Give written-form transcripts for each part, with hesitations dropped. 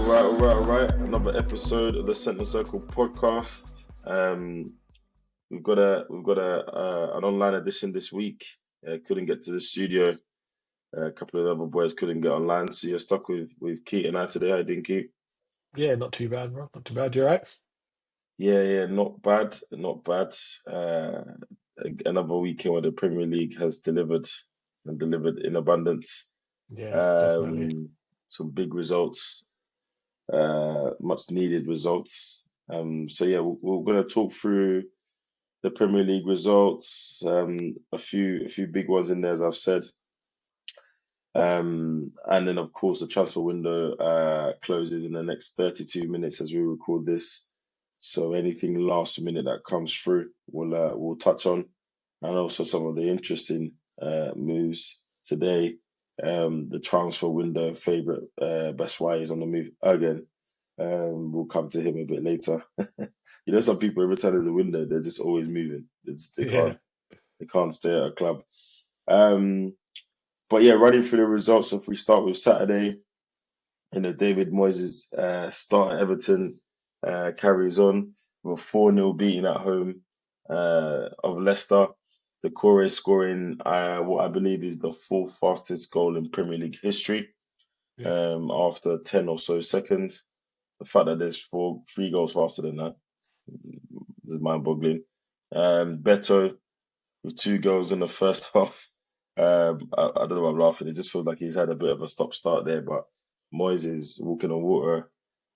All right. Another episode of the Centre Circle podcast. We've got an online edition this week. Couldn't get to the studio. A couple of other boys couldn't get online, so you're stuck with Keith and I today. I didn't Keith. Yeah, not too bad, bro. Not too bad. You all right? Yeah, not bad, not bad. Uh, Another weekend where the Premier League has delivered and delivered in abundance. Yeah, definitely. Um, some big results. Much needed results. So yeah, we're going to talk through the Premier League results. A few big ones in there, as I've said. And then of course the transfer window closes in the next 32 minutes as we record this. So anything last minute that comes through, we'll touch on, and also some of the interesting moves today. The transfer window favorite best why is on the move again. We'll come to him a bit later. You know, some people every time there's a window, they're just always moving. They Yeah. can't stay at a club. Um, but yeah, running through the results. If we start with Saturday, David Moyes' start at Everton carries on with a 4-0 beating at home of Leicester. The Corre scoring what I believe is the fourth fastest goal in Premier League history Yeah. after 10 or so seconds. The fact that there's three goals faster than that is mind-boggling. Beto with two goals in the first half. I don't know why I'm laughing. It just feels like he's had a bit of a stop-start there, but Moyes is walking on water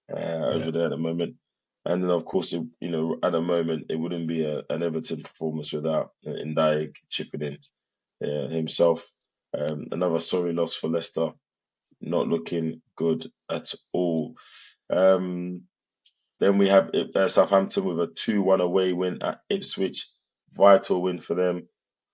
Yeah. over there at the moment. And then, of course, at the moment, it wouldn't be an Everton performance without Ndiaye chipping in himself. Another sorry loss for Leicester, not looking good at all. Um, then we have Southampton with a 2-1 away win at Ipswich. Vital win for them.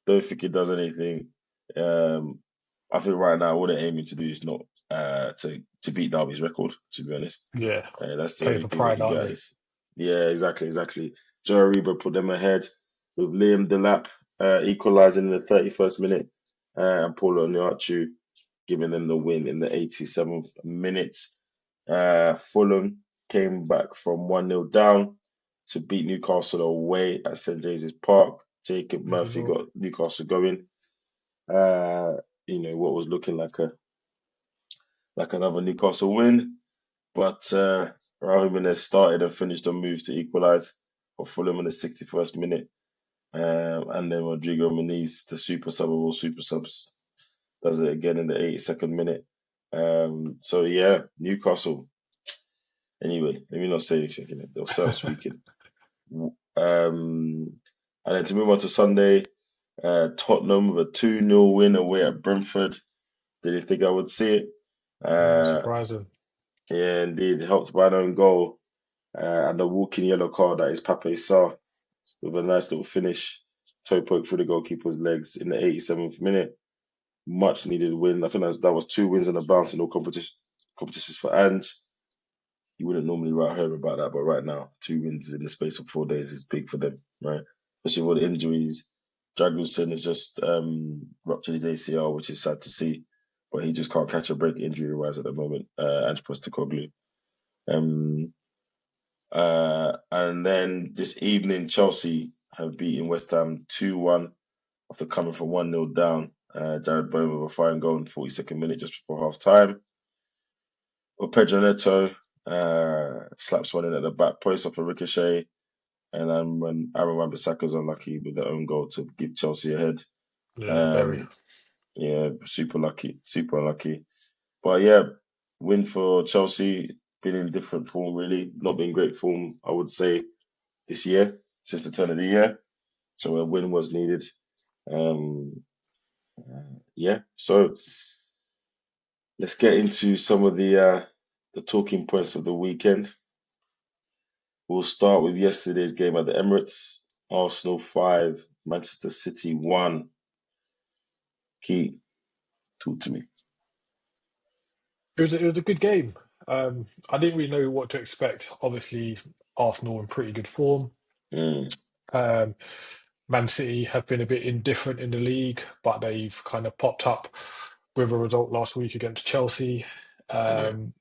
Don't think it does anything. I think right now all they're aiming to do is not to beat Derby's record, to be honest. Yeah. That's the Playing only for thing they pride, can aren't get they? is. Yeah, exactly. Joe Aribo put them ahead with Liam Delap equalising in the 31st minute and Paulo Onuachu giving them the win in the 87th minute. Fulham came back from 1-0 down to beat Newcastle away at St James's Park. Jacob Good Murphy result. got Newcastle going. What was looking like another Newcastle win, but Raul Jimenez started and finished a move to equalise for Fulham in the 61st minute. And then Rodrigo Muniz, the super sub of all super subs, does it again in the 82nd minute. So yeah, Newcastle. Anyway, let me not say anything. They'll self-speaking. Um, and then to move on to Sunday, Tottenham with a 2-0 win away at Brentford. Didn't think I would see it. Uh, Surprising. yeah, indeed, helped by an own goal and a walking yellow card that is Pape Sarr with a nice little finish, toe poke through the goalkeeper's legs in the 87th minute. Much needed win. I think that was two wins and a bounce in all competitions for Ange. You wouldn't normally write home about that, but right now, two wins in the space of 4 days is big for them, right? Especially with the injuries. Dragusin has just ruptured his ACL, which is sad to see, but he just can't catch a break injury-wise at the moment. Ange Postecoglou. Um, and then this evening, Chelsea have beaten West Ham 2-1 after coming from 1-0 down. Jared Bowen with a fine goal in the 42nd minute just before half time. Well, Pedro Neto slaps one in at the back post off a ricochet. And then when Aaron Wan-Bissaka's unlucky with their own goal to give Chelsea ahead. Yeah, very. Um, yeah, super lucky, super unlucky. But yeah, win for Chelsea. Been in different form, really. Not been great form, I would say, this year, since the turn of the year. So a win was needed. Um, yeah, so let's get into some of the talking points of the weekend. We'll start with yesterday's game at the Emirates. Arsenal 5, Manchester City 1. Key, talk to me. It was a good game. I didn't really know what to expect. Obviously, Arsenal in pretty good form. Mm, Um, Man City have been a bit indifferent in the league, but they've kind of popped up with a result last week against Chelsea. I know. Um,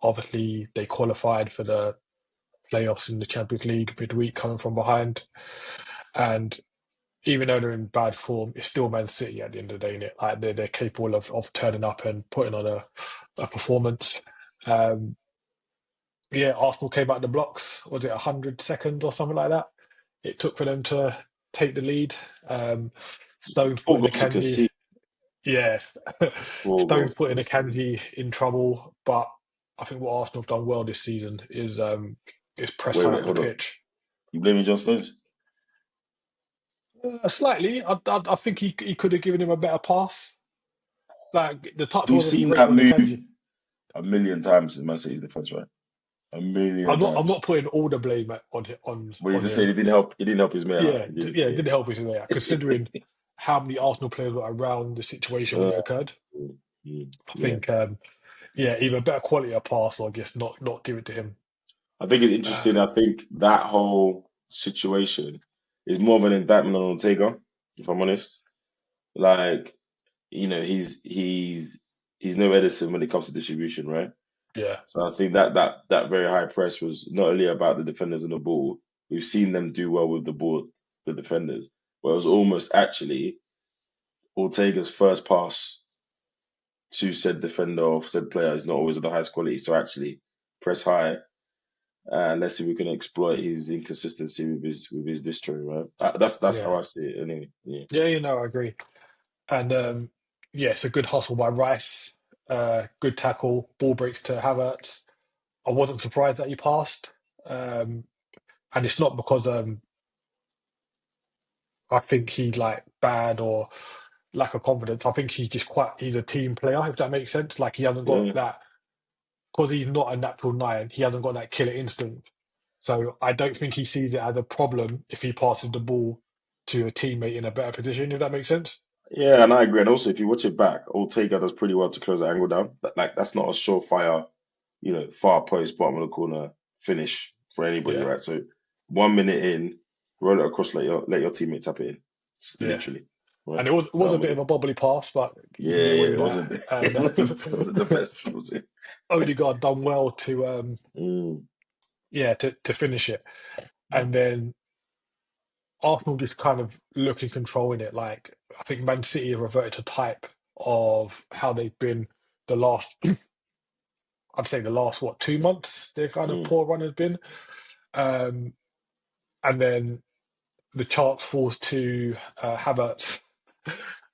Obviously, they qualified for the playoffs in the Champions League midweek, coming from behind. And even though they're in bad form, it's still Man City at the end of the day, innit? Like they're capable of turning up and putting on a performance. Um, yeah, Arsenal came out the blocks. Was it 100 seconds or something like that? It took for them to take the lead. Stones Four putting goals to Akanji, concede. yeah, Four Stones goals to putting concede. Akanji in trouble. But I think what Arsenal have done well this season is press Wait, high wait, up the hold on. pitch. You blaming John Stones? Slightly, I think he could have given him a better pass. Like the touch We've wasn't seen great that on move Akanji. a million times in Man City's defense, right? A million I'm times. not putting all the blame on But you on just said him. it didn't help. It didn't help his man out. Yeah, It didn't. yeah, it Yeah. didn't help his there, considering how many Arsenal players were around the situation when Uh, it occurred. mm, I yeah. think, yeah, either better quality of pass or just not give it to him. I think it's Uh, interesting. I think that whole situation is more of an indictment on Ortega, if I'm honest. Like, he's no Edison when it comes to distribution, right? yeah, So I think that very high press was not only about the defenders and the ball. We've seen them do well with the ball, the defenders. But it was almost actually Ortega's first pass to said defender or said player is not always of the highest quality. So actually press high. Let's see if we can exploit his inconsistency with his distro, right? That's yeah, how I see it anyway. Yeah. yeah. I agree. And yeah, it's a good hustle by Rice. Good tackle, ball breaks to Havertz. I wasn't surprised that he passed. Um, and it's not because I think he like bad or lack of confidence. I think he's a team player, if that makes sense. Like he hasn't got Yeah. that because he's not a natural nine, he hasn't got that killer instinct. So I don't think he sees it as a problem if he passes the ball to a teammate in a better position, if that makes sense. Yeah, and I agree. And also, if you watch it back, Ortega does pretty well to close the angle down. That's not a surefire, far post, bottom of the corner finish for anybody, Yeah, right? So 1 minute in, roll it across, let your teammate tap it in. yeah. Literally, right? And it was a Done with bit of it. a bobbly pass, but you can Yeah, get away yeah, with it that. wasn't, And it wasn't the best, was it? Odegaard done well to Mm, yeah, to finish it. And then Arsenal just kind of look in control in it. Like I think Man City have reverted to type of how they've been the last I'd say the last what 2 months their kind of mm. poor run has been. Um and then the chance falls to Havertz.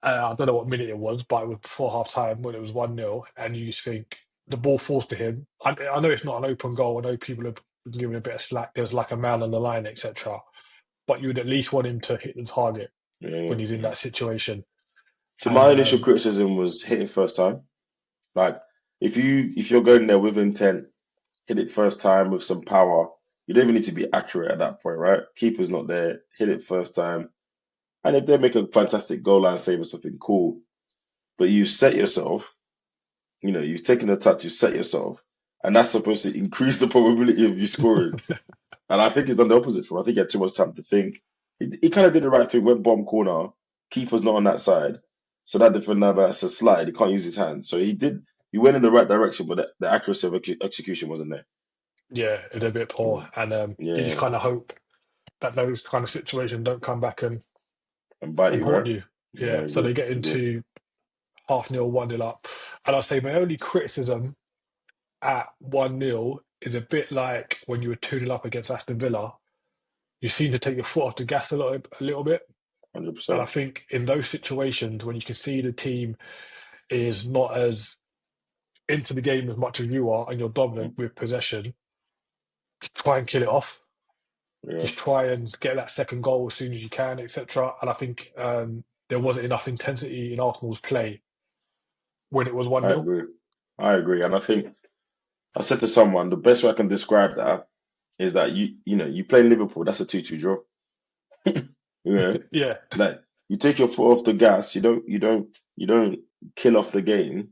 I don't know what minute it was, but it was before half time when it was 1-0, and you just think the ball falls to him. I know it's not an open goal. I know people have been giving a bit of slack. There's like a man on the line, etc. But you would at least want him to hit the target Yeah, when he's in yeah. that situation. So my And initial criticism was hitting first time. Like, if you're going there with intent, hit it first time with some power. You don't even need to be accurate at that point, right? Keeper's not there. Hit it first time. And if they make a fantastic goal line save or something, cool. But you set yourself, you've taken the touch, you set yourself, and that's supposed to increase the probability of you scoring. And I think he's done the opposite for him. I think he had too much time to think. He kind of did the right thing, went bomb corner, keeper's not on that side. So that defender has to slide. He can't use his hands. So he went in the right direction, but the accuracy of execution wasn't there. yeah, it's a bit poor. Mm. And you just Yeah. kind of hope that those kind of situations don't come back And bite and you, haunt right? you. Yeah, I Yeah, so agree. they get Agree. into 0.5 1-0 up. And I'll say my only criticism at 1-0 is a bit like when you were 2-0 up against Aston Villa. You seem to take your foot off the gas a little bit. And I 100%. think in those situations when you can see the team is not as into the game as much as you are and you're Mm. dominant with possession, just try and kill it off. Yeah, Just try and get that second goal as soon as you can, etc. And I think there wasn't enough intensity in Arsenal's play when it was 1 I 0. agree. I agree. And I think I said to someone, the best way I can describe that is that you play Liverpool, that's a 2-2 draw. Yeah. Yeah, Like you take your foot off the gas, you don't kill off the game.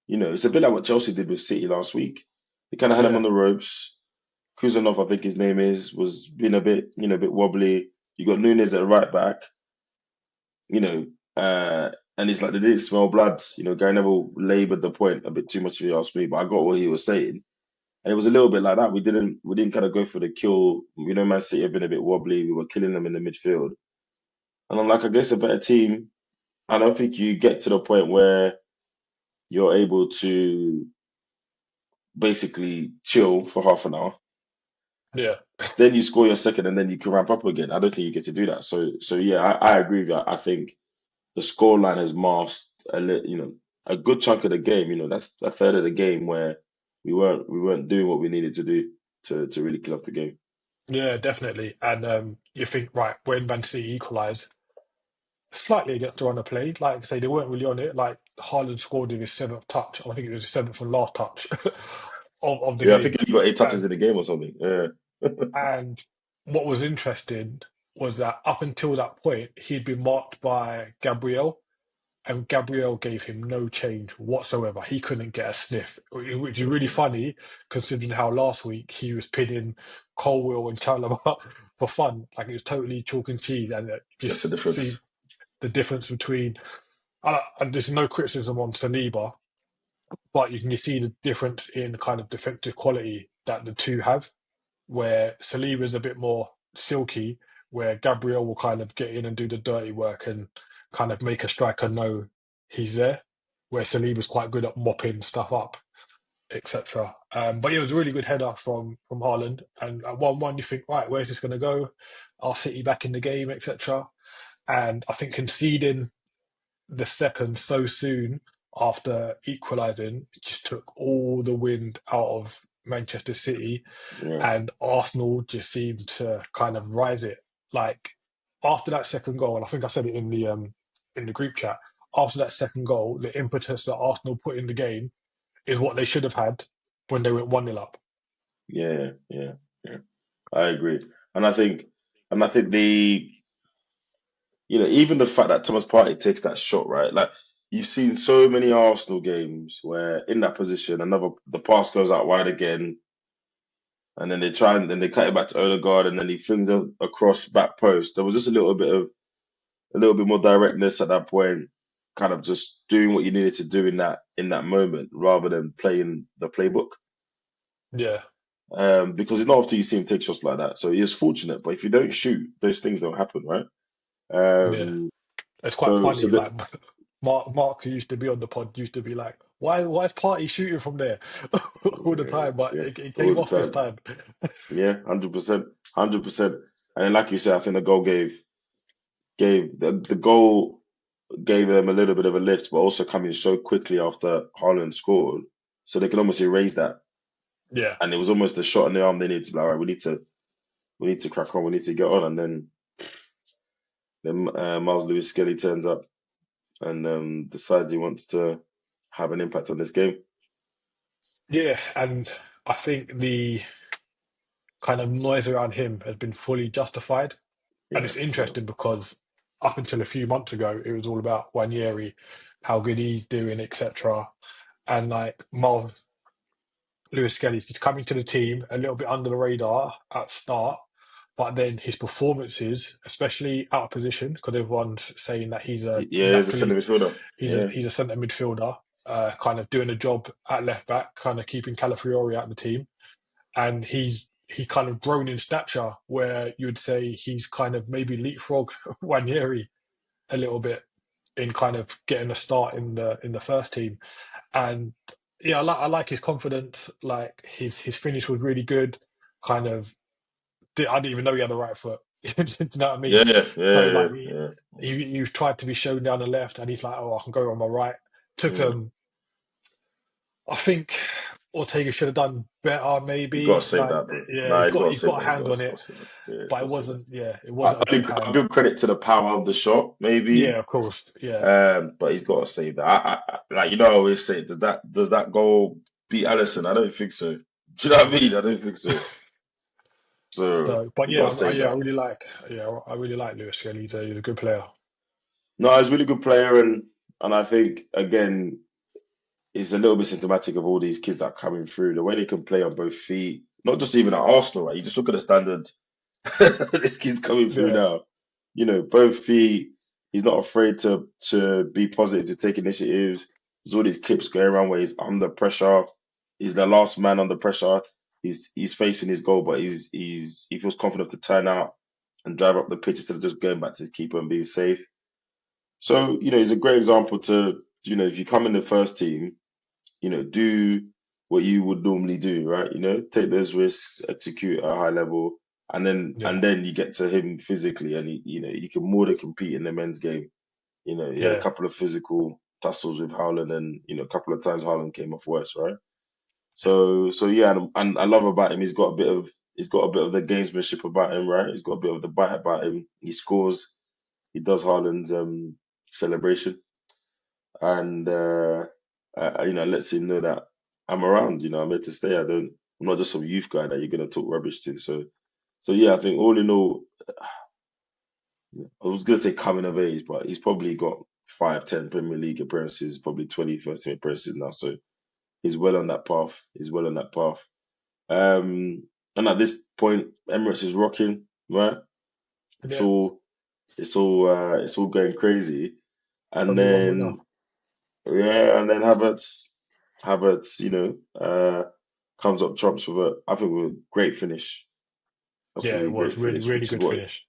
It's a bit like what Chelsea did with City last week. They kind of had him on yeah, the ropes. Kuzanov, I think his name was being a bit wobbly. You got Nunes at right back, you know, and it's like they didn't smell blood. Gary Neville laboured the point a bit too much if you ask me, but I got what he was saying. And it was a little bit like that. We didn't kind of go for the kill. Man City have been a bit wobbly. We were killing them in the midfield. And I'm like, against a better team, I don't think you get to the point where you're able to basically chill for half an hour. Yeah. Then you score your second, and then you can ramp up again. I don't think you get to do that. So yeah, I agree with you. I think the scoreline has masked a good chunk of the game. That's a third of the game where we weren't doing what we needed to do to really kill off the game. Yeah, definitely. And you think, right, when Man City equalised, slightly against the run of play, like I say, they weren't really on it. Like Haaland scored in his seventh touch. I think it was his seventh and last touch of the Yeah, I think game. he got 8 touches in And the game or something. Yeah, and what was interesting was that up until that point, he'd been marked by Gabriel, and Gabriel gave him no change whatsoever. He couldn't get a sniff, which is really funny considering how last week he was pinning Colwill and Chalobah for fun. Like it was totally chalk and cheese, and that's the just see difference. the difference between. And there's no criticism on Saliba, but you can see the difference in kind of defensive quality that the two have, where Saliba is a bit more silky, where Gabriel will kind of get in and do the dirty work and kind of make a striker know he's there, where Saliba's quite good at mopping stuff up, etc. But yeah, it was a really good header from Haaland. And at 1-1, you think, right, where's this going to go? Are City back in the game, etc. And I think conceding the second so soon after equalising just took all the wind out of Manchester City, Yeah, and Arsenal just seemed to kind of rise it. Like after that second goal, and I think I said it in the group chat. After that second goal, the impetus that Arsenal put in the game is what they should have had when they went 1-0 up. yeah, yeah, yeah. I agree, and I think even the fact that Thomas Partey takes that shot, right? Like you've seen so many Arsenal games where in that position, the pass goes out wide again, and then they try and then they cut it back to Odegaard, and then he flings it across back post. There was just a little bit more directness at that point, kind of just doing what you needed to do in that moment, rather than playing the playbook. Yeah, Because it's not often you see him take shots like that. So he is fortunate, but if you don't shoot, those things don't happen, right? yeah. Um, It's quite so funny. that Like Mark, who used to be on the pod, used to be like, why is Party shooting from there all the yeah, time? But yeah, it all came the off this time. time. Yeah, 100%, 100%. And then, like you said, I think the goal gave the goal gave them a little bit of a lift, but also coming so quickly after Haaland scored, so they can almost erase that. Yeah, And it was almost a shot in the arm. They needed to be like, all right, we need to crack on, we need to get on, and then Miles Lewis Skelly turns up and decides he wants to have an impact on this game. yeah, and I think the kind of noise around him has been fully justified, and Yeah, it's yeah, interesting because up until a few months ago, it was all about Wanyeri, how good he's doing, etc. And like Miles Lewis Skelly's he's coming to the team a little bit under the radar at start, but then his performances, especially out of position, because everyone's saying that he's a yeah. He's a centre naturally midfielder. Yeah, he's a centre midfielder, kind of doing a job at left back, kind of keeping Calafiori out of the team, and he kind of grown in stature where you would say he's kind of maybe leapfrog Wanieri a little bit in kind of getting a start in the first team. And yeah, I like his confidence. Like his finish was really good. Kind of, I didn't even know he had a right foot. Do you know what I mean? yeah, yeah, So yeah, like yeah, he tried to be shown down the left, and he's like, oh, I can go on my right. Took yeah. I think Ortega should have done better, He's got to maybe. save Like that, man. yeah, Nah, he's got to he's save got a that. He's hand got on to, got it, to save that. Yeah, he's but got to save that. it wasn't a I good think I hand. give credit to the power of the shot, Yeah, maybe. of course. Yeah. But he's got to save that. Like I always say, does that goal beat Allison? I don't think so. Do you know what I mean? I don't think so. So So, but you got yeah, to save yeah, that. I really like Lewis Skelly. He's a good player. No, he's a really good player, and I think again, it's a little bit symptomatic of all these kids that are coming through. The way they can play on both feet, not just even at Arsenal, right? You just look at the standard. This kid's coming through Yeah, now. Both feet. He's not afraid to be positive, to take initiatives. There's all these clips going around where he's under pressure. he's the last man under pressure. He's facing his goal, but he feels confident to turn out and drive up the pitch instead of just going back to the keeper and being safe. So, he's a great example to, if you come in the first team, do what you would normally do, right? Take those risks, execute at a high level, and then Yeah, and then you get to him physically, and he can more than compete in the men's game. He had a yeah, couple of physical tussles with Haaland, and a couple of times Haaland came off worse, right? So yeah, and I love about him. He's got a bit of the gamesmanship about him, right? He's got a bit of the bite about him. He scores. He does Haaland's celebration, and lets him know that I'm around. I'm here to stay. I'm not just some youth guy that you're gonna talk rubbish to. So yeah, I think all in all, I was gonna say coming of age, but he's probably got 5, 10 Premier League appearances, probably 20 first team appearances now. So he's well on that path. He's well on that path. Um, and at this point, Emirates is rocking, right? It's yeah. all it's all going crazy. And Only one winner. then yeah, and then Havertz, comes up trumps with I think with a great finish. Yeah, Absolutely it great was really, finish, really which is good what finish.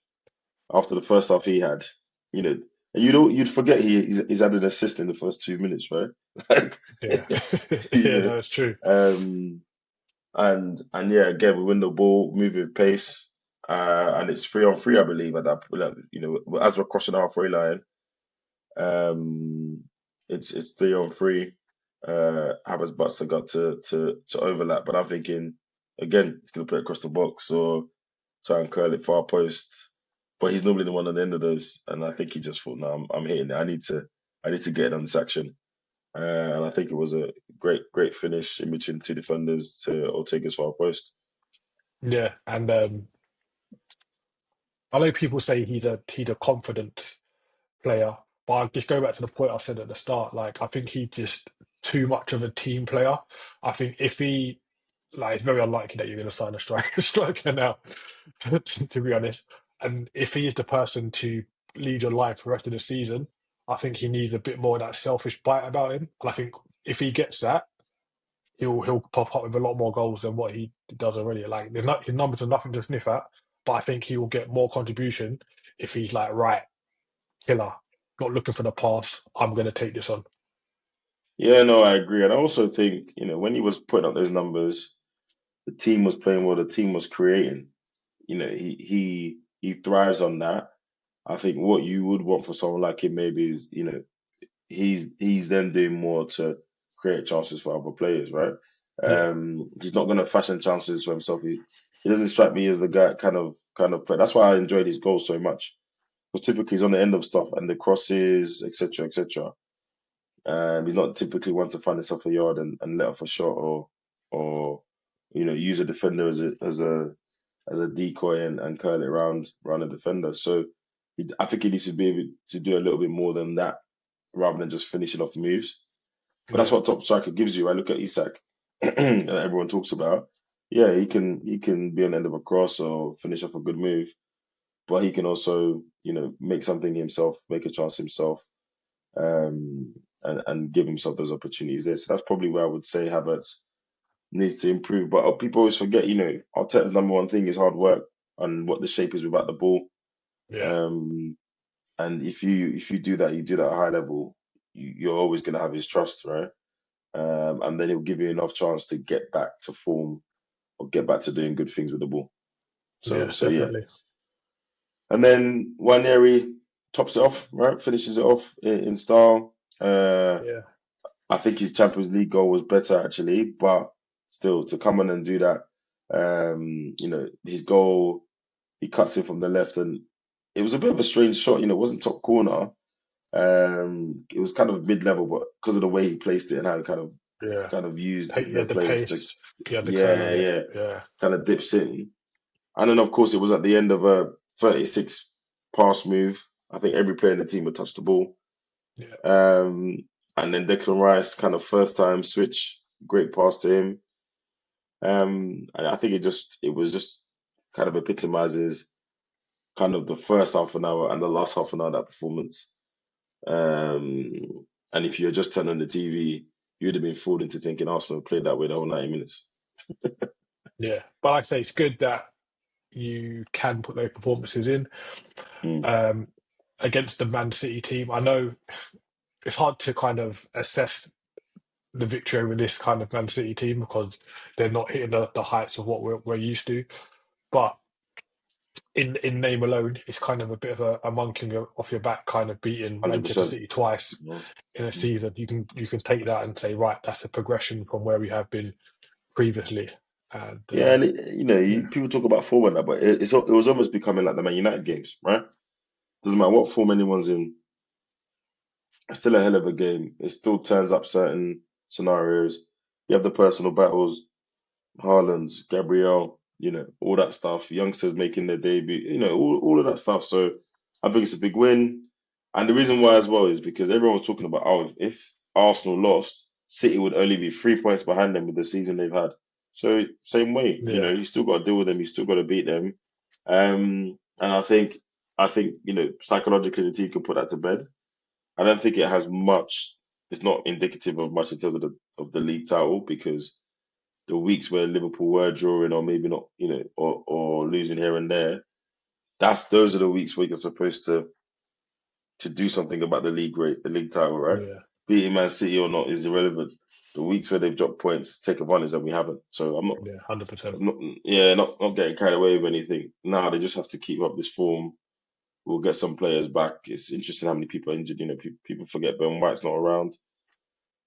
after the first half he had, and you'd forget he's had an assist in the first 2 minutes, right? Yeah, you yeah, know, no, it's true. um, and yeah, again we win the ball, move with pace, and it's 3-on-3, I believe, at that point. As we're crossing the halfway line, it's 3-on-3. Havertz Butts got to overlap, but I'm thinking again he's gonna put it across the box or try and curl it far post. But he's normally the one on the end of those, and I think he just thought, no, I'm hitting it. I need to get in on this action. And I think it was a great finish in between two defenders to Ortega's far post. Yeah, and I know people say he's a confident player, but I'll just go back to the point I said at the start. Like, I think he's just too much of a team player. I think if he like, it's very unlikely that you're going to sign a striker, striker now, to be honest. And if he is the person to lead your life for the rest of the season, I think he needs a bit more of that selfish bite about him. And I think if he gets that, he'll pop up with a lot more goals than what he does already. Like his numbers are nothing to sniff at, but I think he will get more contribution if he's like, right, killer, not looking for the pass. I'm going to take this on. Yeah, no, I agree. And I also think, when he was putting up those numbers, the team was playing well, the team was creating. He thrives on that. I think what you would want for someone like him maybe is, he's then doing more to create chances for other players, right? Yeah, He's not going to fashion chances for himself. He doesn't strike me as the guy kind of player. That's why I enjoyed his goals so much. Because typically he's on the end of stuff and the crosses, etc., etc. He's not typically one to find himself a yard and let off a shot or use a defender as a decoy and curl it around a defender. So I think he needs to be able to do a little bit more than that rather than just finishing off moves. But that's yeah, what top striker gives you. I look at Isak that everyone talks about. Yeah, he can be on the end of a cross or finish off a good move, but he can also make something himself, make a chance himself, and give himself those opportunities there. So that's probably where I would say Havertz needs to improve. But people always forget, Arteta's number one thing is hard work and what the shape is without the ball. yeah, Um, and if you do that, you do that at a high level, you're always going to have his trust, right? And then he'll give you enough chance to get back to form or get back to doing good things with the ball. So yeah, so yeah. definitely. And then Waneri tops it off, right? Finishes it off in style. Yeah, I think his Champions League goal was better actually, but still to come on and do that, his goal, he cuts in from the left, and it was a bit of a strange shot. It wasn't top corner. It was kind of mid-level, but because of the way he placed it and how he kind of yeah. kind of used He the had the players to, pace, he had the curl yeah, on it. yeah, Yeah, kind of dips in. And then of course it was at the end of a 36 pass move. I think every player in the team would touch the ball. yeah, Um, and then Declan Rice kind of first time switch, great pass to him. And I think it was just kind of epitomizes kind of the first half an hour and the last half an hour of that performance. And if you're just turning on the TV, you'd have been fooled into thinking Arsenal played that way the whole 90 minutes. Yeah, but like I say, it's good that you can put those performances in Mm, um, against the Man City team. I know it's hard to kind of assess the victory over this kind of Man City team because they're not hitting the heights of what we're used to. But in name alone, it's kind of a bit of a monkey off your back, kind of beating Manchester 100%. City twice No. in a Mm. season. You can take that and say, right, that's a progression from where we have been previously. And Yeah, and yeah, people talk about form and that, but it was almost becoming like the Man United games, right? Doesn't matter what form anyone's in, it's still a hell of a game. It still turns up certain scenarios. You have the personal battles, Haaland's, Gabriel, all that stuff. Youngsters making their debut, all of that stuff. So I think it's a big win. And the reason why as well is because everyone was talking about, oh, if Arsenal lost, City would only be 3 points behind them with the season they've had. So same way, yeah, you still got to deal with them. You still got to beat them. And I think, psychologically the team can put that to bed. I don't think it has much. It's not indicative of much in terms of the league title because the weeks where Liverpool were drawing or maybe not, or losing here and there, those are the weeks where you're supposed to do something about the league title, right? yeah, Beating Man City or not is irrelevant. The weeks where they've dropped points, take advantage, and we haven't. So yeah, 100%. I'm not, yeah, not getting carried away with anything. Now they just have to keep up this form. We'll get some players back. It's interesting how many people are injured. People forget Ben White's not around.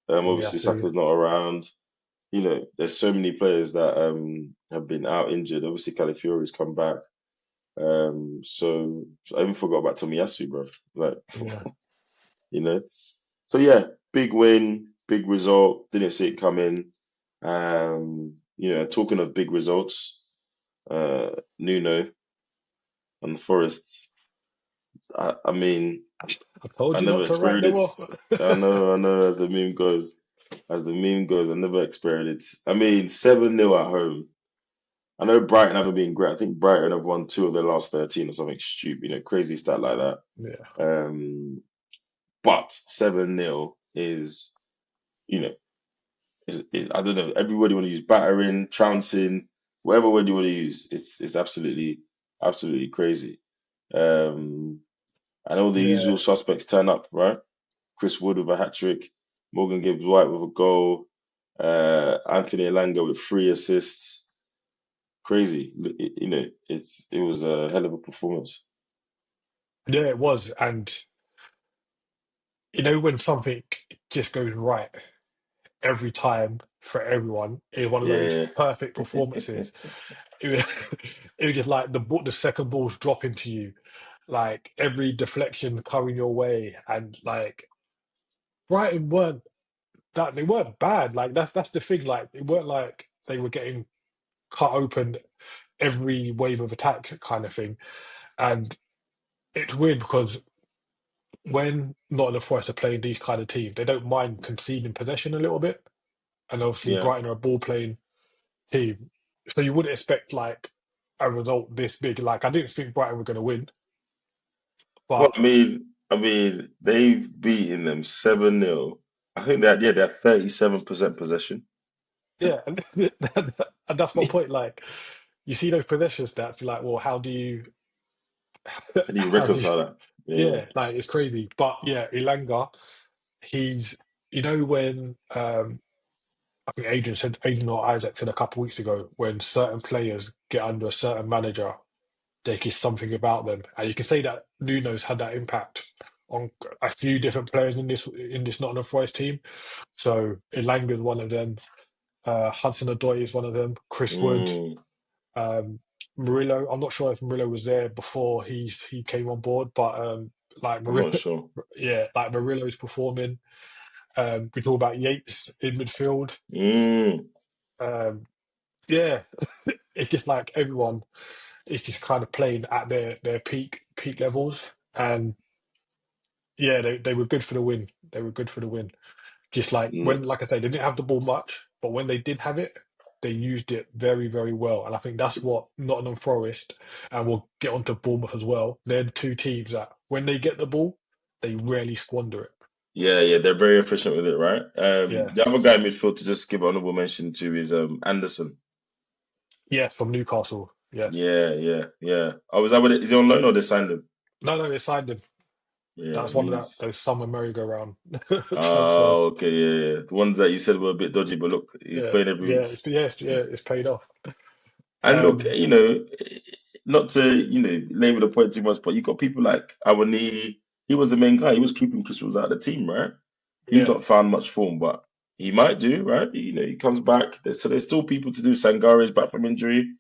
Obviously Tomiyasu, Saka's not around. There's so many players that have been out injured. Obviously Calafiori's come back. So I even forgot about Tomiyasu, bro. Like, yeah, you know. So yeah, big win, big result. Didn't see it coming. Talking of big results, Nuno and Forest. I mean, I told I you not never to write them off. experienced. I know. As the meme goes, I never experienced. I mean, 7-0 at home. I know Brighton haven't been great. I think Brighton have won 2 of their last 13 or something stupid, crazy stat like that. Yeah, But 7-0 is, you know, is I don't know. Everybody want to use battering, trouncing, whatever word you want to use. It's absolutely crazy. Um, and all the yeah, usual suspects turn up, right? Chris Wood with a hat trick, Morgan Gibbs White with a goal, Anthony Elanga with 3 assists. Crazy, it was a hell of a performance. yeah. It was, and when something just goes right every time for everyone is one of those Yeah, perfect performances. It was, it was just like the second ball's dropping to you, like every deflection coming your way, and like Brighton weren't they weren't bad. Like that's the thing. Like it weren't like they were getting cut open every wave of attack kind of thing. And it's weird because when Nottingham Forest are playing these kind of teams, they don't mind conceding possession a little bit. And obviously yeah. Brighton are a ball playing team. So you wouldn't expect like a result this big. Like I didn't think Brighton were going to win, Well, but I mean, they've beaten them 7-0. I think they had 37% possession. yeah, and that's my point. Like you see those possession stats, you're like, well, how do you, How do you how do you, reconcile that? Yeah, yeah, like it's crazy. But yeah, Ilanga, he's, when I think Adrian or Isaac said a couple of weeks ago, when certain players get under a certain manager, there is something about them, and you can say that Nuno's had that impact on a few different players in this Nottingham Forest team. So Ilanga's one of them. Hudson-Odoi is one of them. Chris Wood, mm, um, Murillo. I'm not sure if Murillo was there before he came on board, but like I'm not Murillo, sure. yeah, like Murillo's performing. We talk about Yates in midfield. Mm, Um, yeah, it's just like everyone is just kind of playing at their peak levels, and yeah, they were good for the win. They were good for the win. Just like mm, when, like I say, they didn't have the ball much, but when they did have it, they used it very, very well. And I think that's what Nottingham Forest, and we'll get onto Bournemouth as well. They're the two teams that when they get the ball, they rarely squander it. Yeah, they're very efficient with it, right? Yeah. The other guy in midfield to just give honorable mention to is Anderson. Yes, from Newcastle. Yeah. Yeah. Oh, is that what it is? He on loan or they signed him? No, no, they signed him. Yeah, That's one of that he's. those summer merry-go-round transfers. Oh, okay, yeah. The ones that you said were a bit dodgy, but look, he's Yeah, playing every yeah, week. it's paid off. And look, Um, not to, labor the point too much, but you got people like Awani. He was the main guy. He was keeping Chris Woods out of the team, right? He's yeah, not found much form, but he might do, right? He comes back. So there's still people to do. Sangare is back from injury.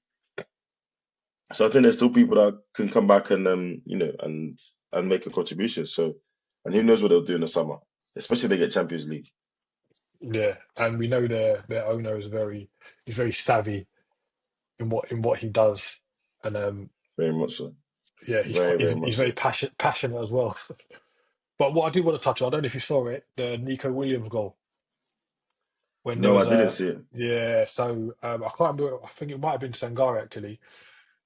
So I think there's still people that can come back and and make a contribution. So, and who knows what they'll do in the summer, especially if they get Champions League. yeah, and we know their owner is very savvy in what he does, and Very much so. yeah, Very, very he's much very so. passionate as well. But what I do want to touch on, I don't know if you saw it, the Nico Williams goal when there No, I was didn't a see it. yeah, so I can't remember. I think it might have been Sangare actually.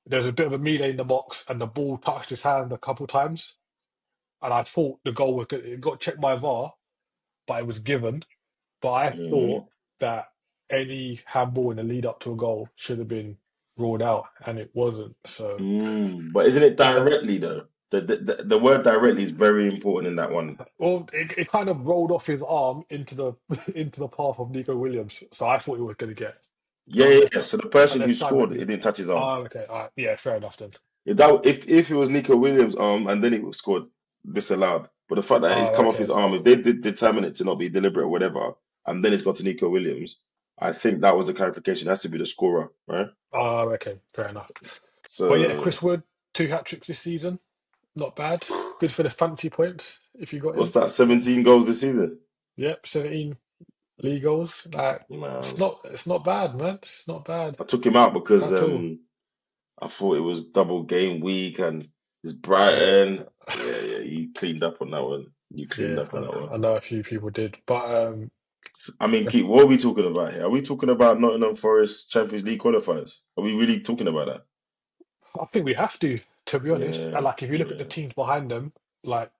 There was a bit of a melee in the box, and the ball touched his hand a couple times, and I thought the goal was it got checked by VAR, but it was given. But I Hmm. thought that any handball in the lead up to a goal should have been ruled out, and it wasn't. So But isn't it that, directly though? The word directly is very important in that one. well, it kind of rolled off his arm into the into the path of Nico Williams. So I thought he was going to get Yeah, yeah, yeah. So the person who unless scored, it directly. didn't touch his arm. Oh, okay, all right, yeah, fair enough then. If it was Nico Williams' arm and then it was scored, disallowed. But the fact that it's Oh, come off okay. his arm, if they did determine it to not be deliberate or whatever, and then it's got to Nico Williams, I think that was the clarification. It has to be the scorer, right? Oh, okay, fair enough. But yeah, So Chris Wood, two hat tricks this season. Not bad. Good for the fancy points if you got what's him. that? 17 goals this season. Yep, 17 league goals. Like Man, it's not bad, man. It's not bad I took him out because at all. I thought it was double game week and it's Yeah, Brighton. Yeah. You cleaned up on that one. You cleaned yeah. up on that one. I know a few people did, but I mean, Keith, what are we talking about here? Are we talking about Nottingham Forest Champions League qualifiers? Are we really talking about that? I think we have to be honest. And Yeah, like if you look at the yeah. teams behind them, like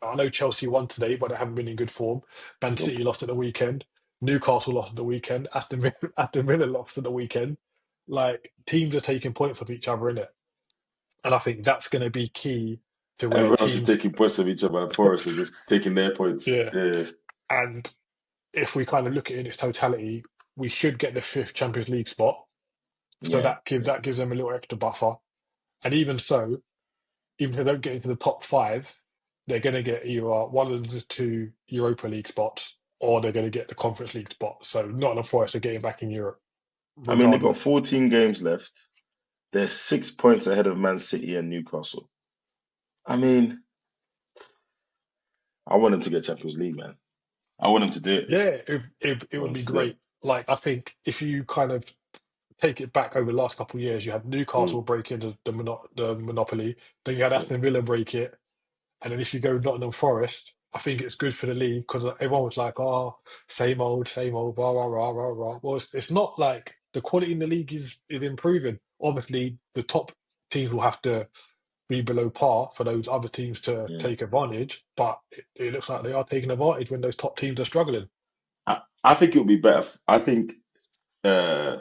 I know Chelsea won today, but they haven't been in good form. Man Nope. City lost at the weekend. Newcastle lost at the weekend. Aston Villa lost at the weekend. Like teams are taking points off each other in it, and I think that's going to be key to where Everyone else is teams. taking points of each other, and Forest are just taking their points. Yeah, Yeah, and if we kind of look at it in its totality, we should get the fifth Champions League spot. So yeah. that gives them a little extra buffer. And even so, even if they don't get into the top five, they're going to get either one of the two Europa League spots, or they're going to get the Conference League spot. So Nottingham Forest are getting back in Europe, I mean, they've got regardless. 14 games left. They're 6 points ahead of Man City and Newcastle. I mean, I want them to get Champions League, man. I want them to do it. Yeah, it I would want them be to do it. great. Like I think if you kind of take it back over the last couple of years, you had Newcastle Mm, break into the monopoly, then you had yeah. Aston Villa break it, and then if you go Nottingham Forest, I think it's good for the league because everyone was like, "Oh, same old, rah rah rah rah rah." Well, it's not like the quality in the league is improving. Obviously, the top teams will have to be below par for those other teams to Yeah. take advantage, but it looks like they are taking advantage when those top teams are struggling. I think it would be better. I think uh,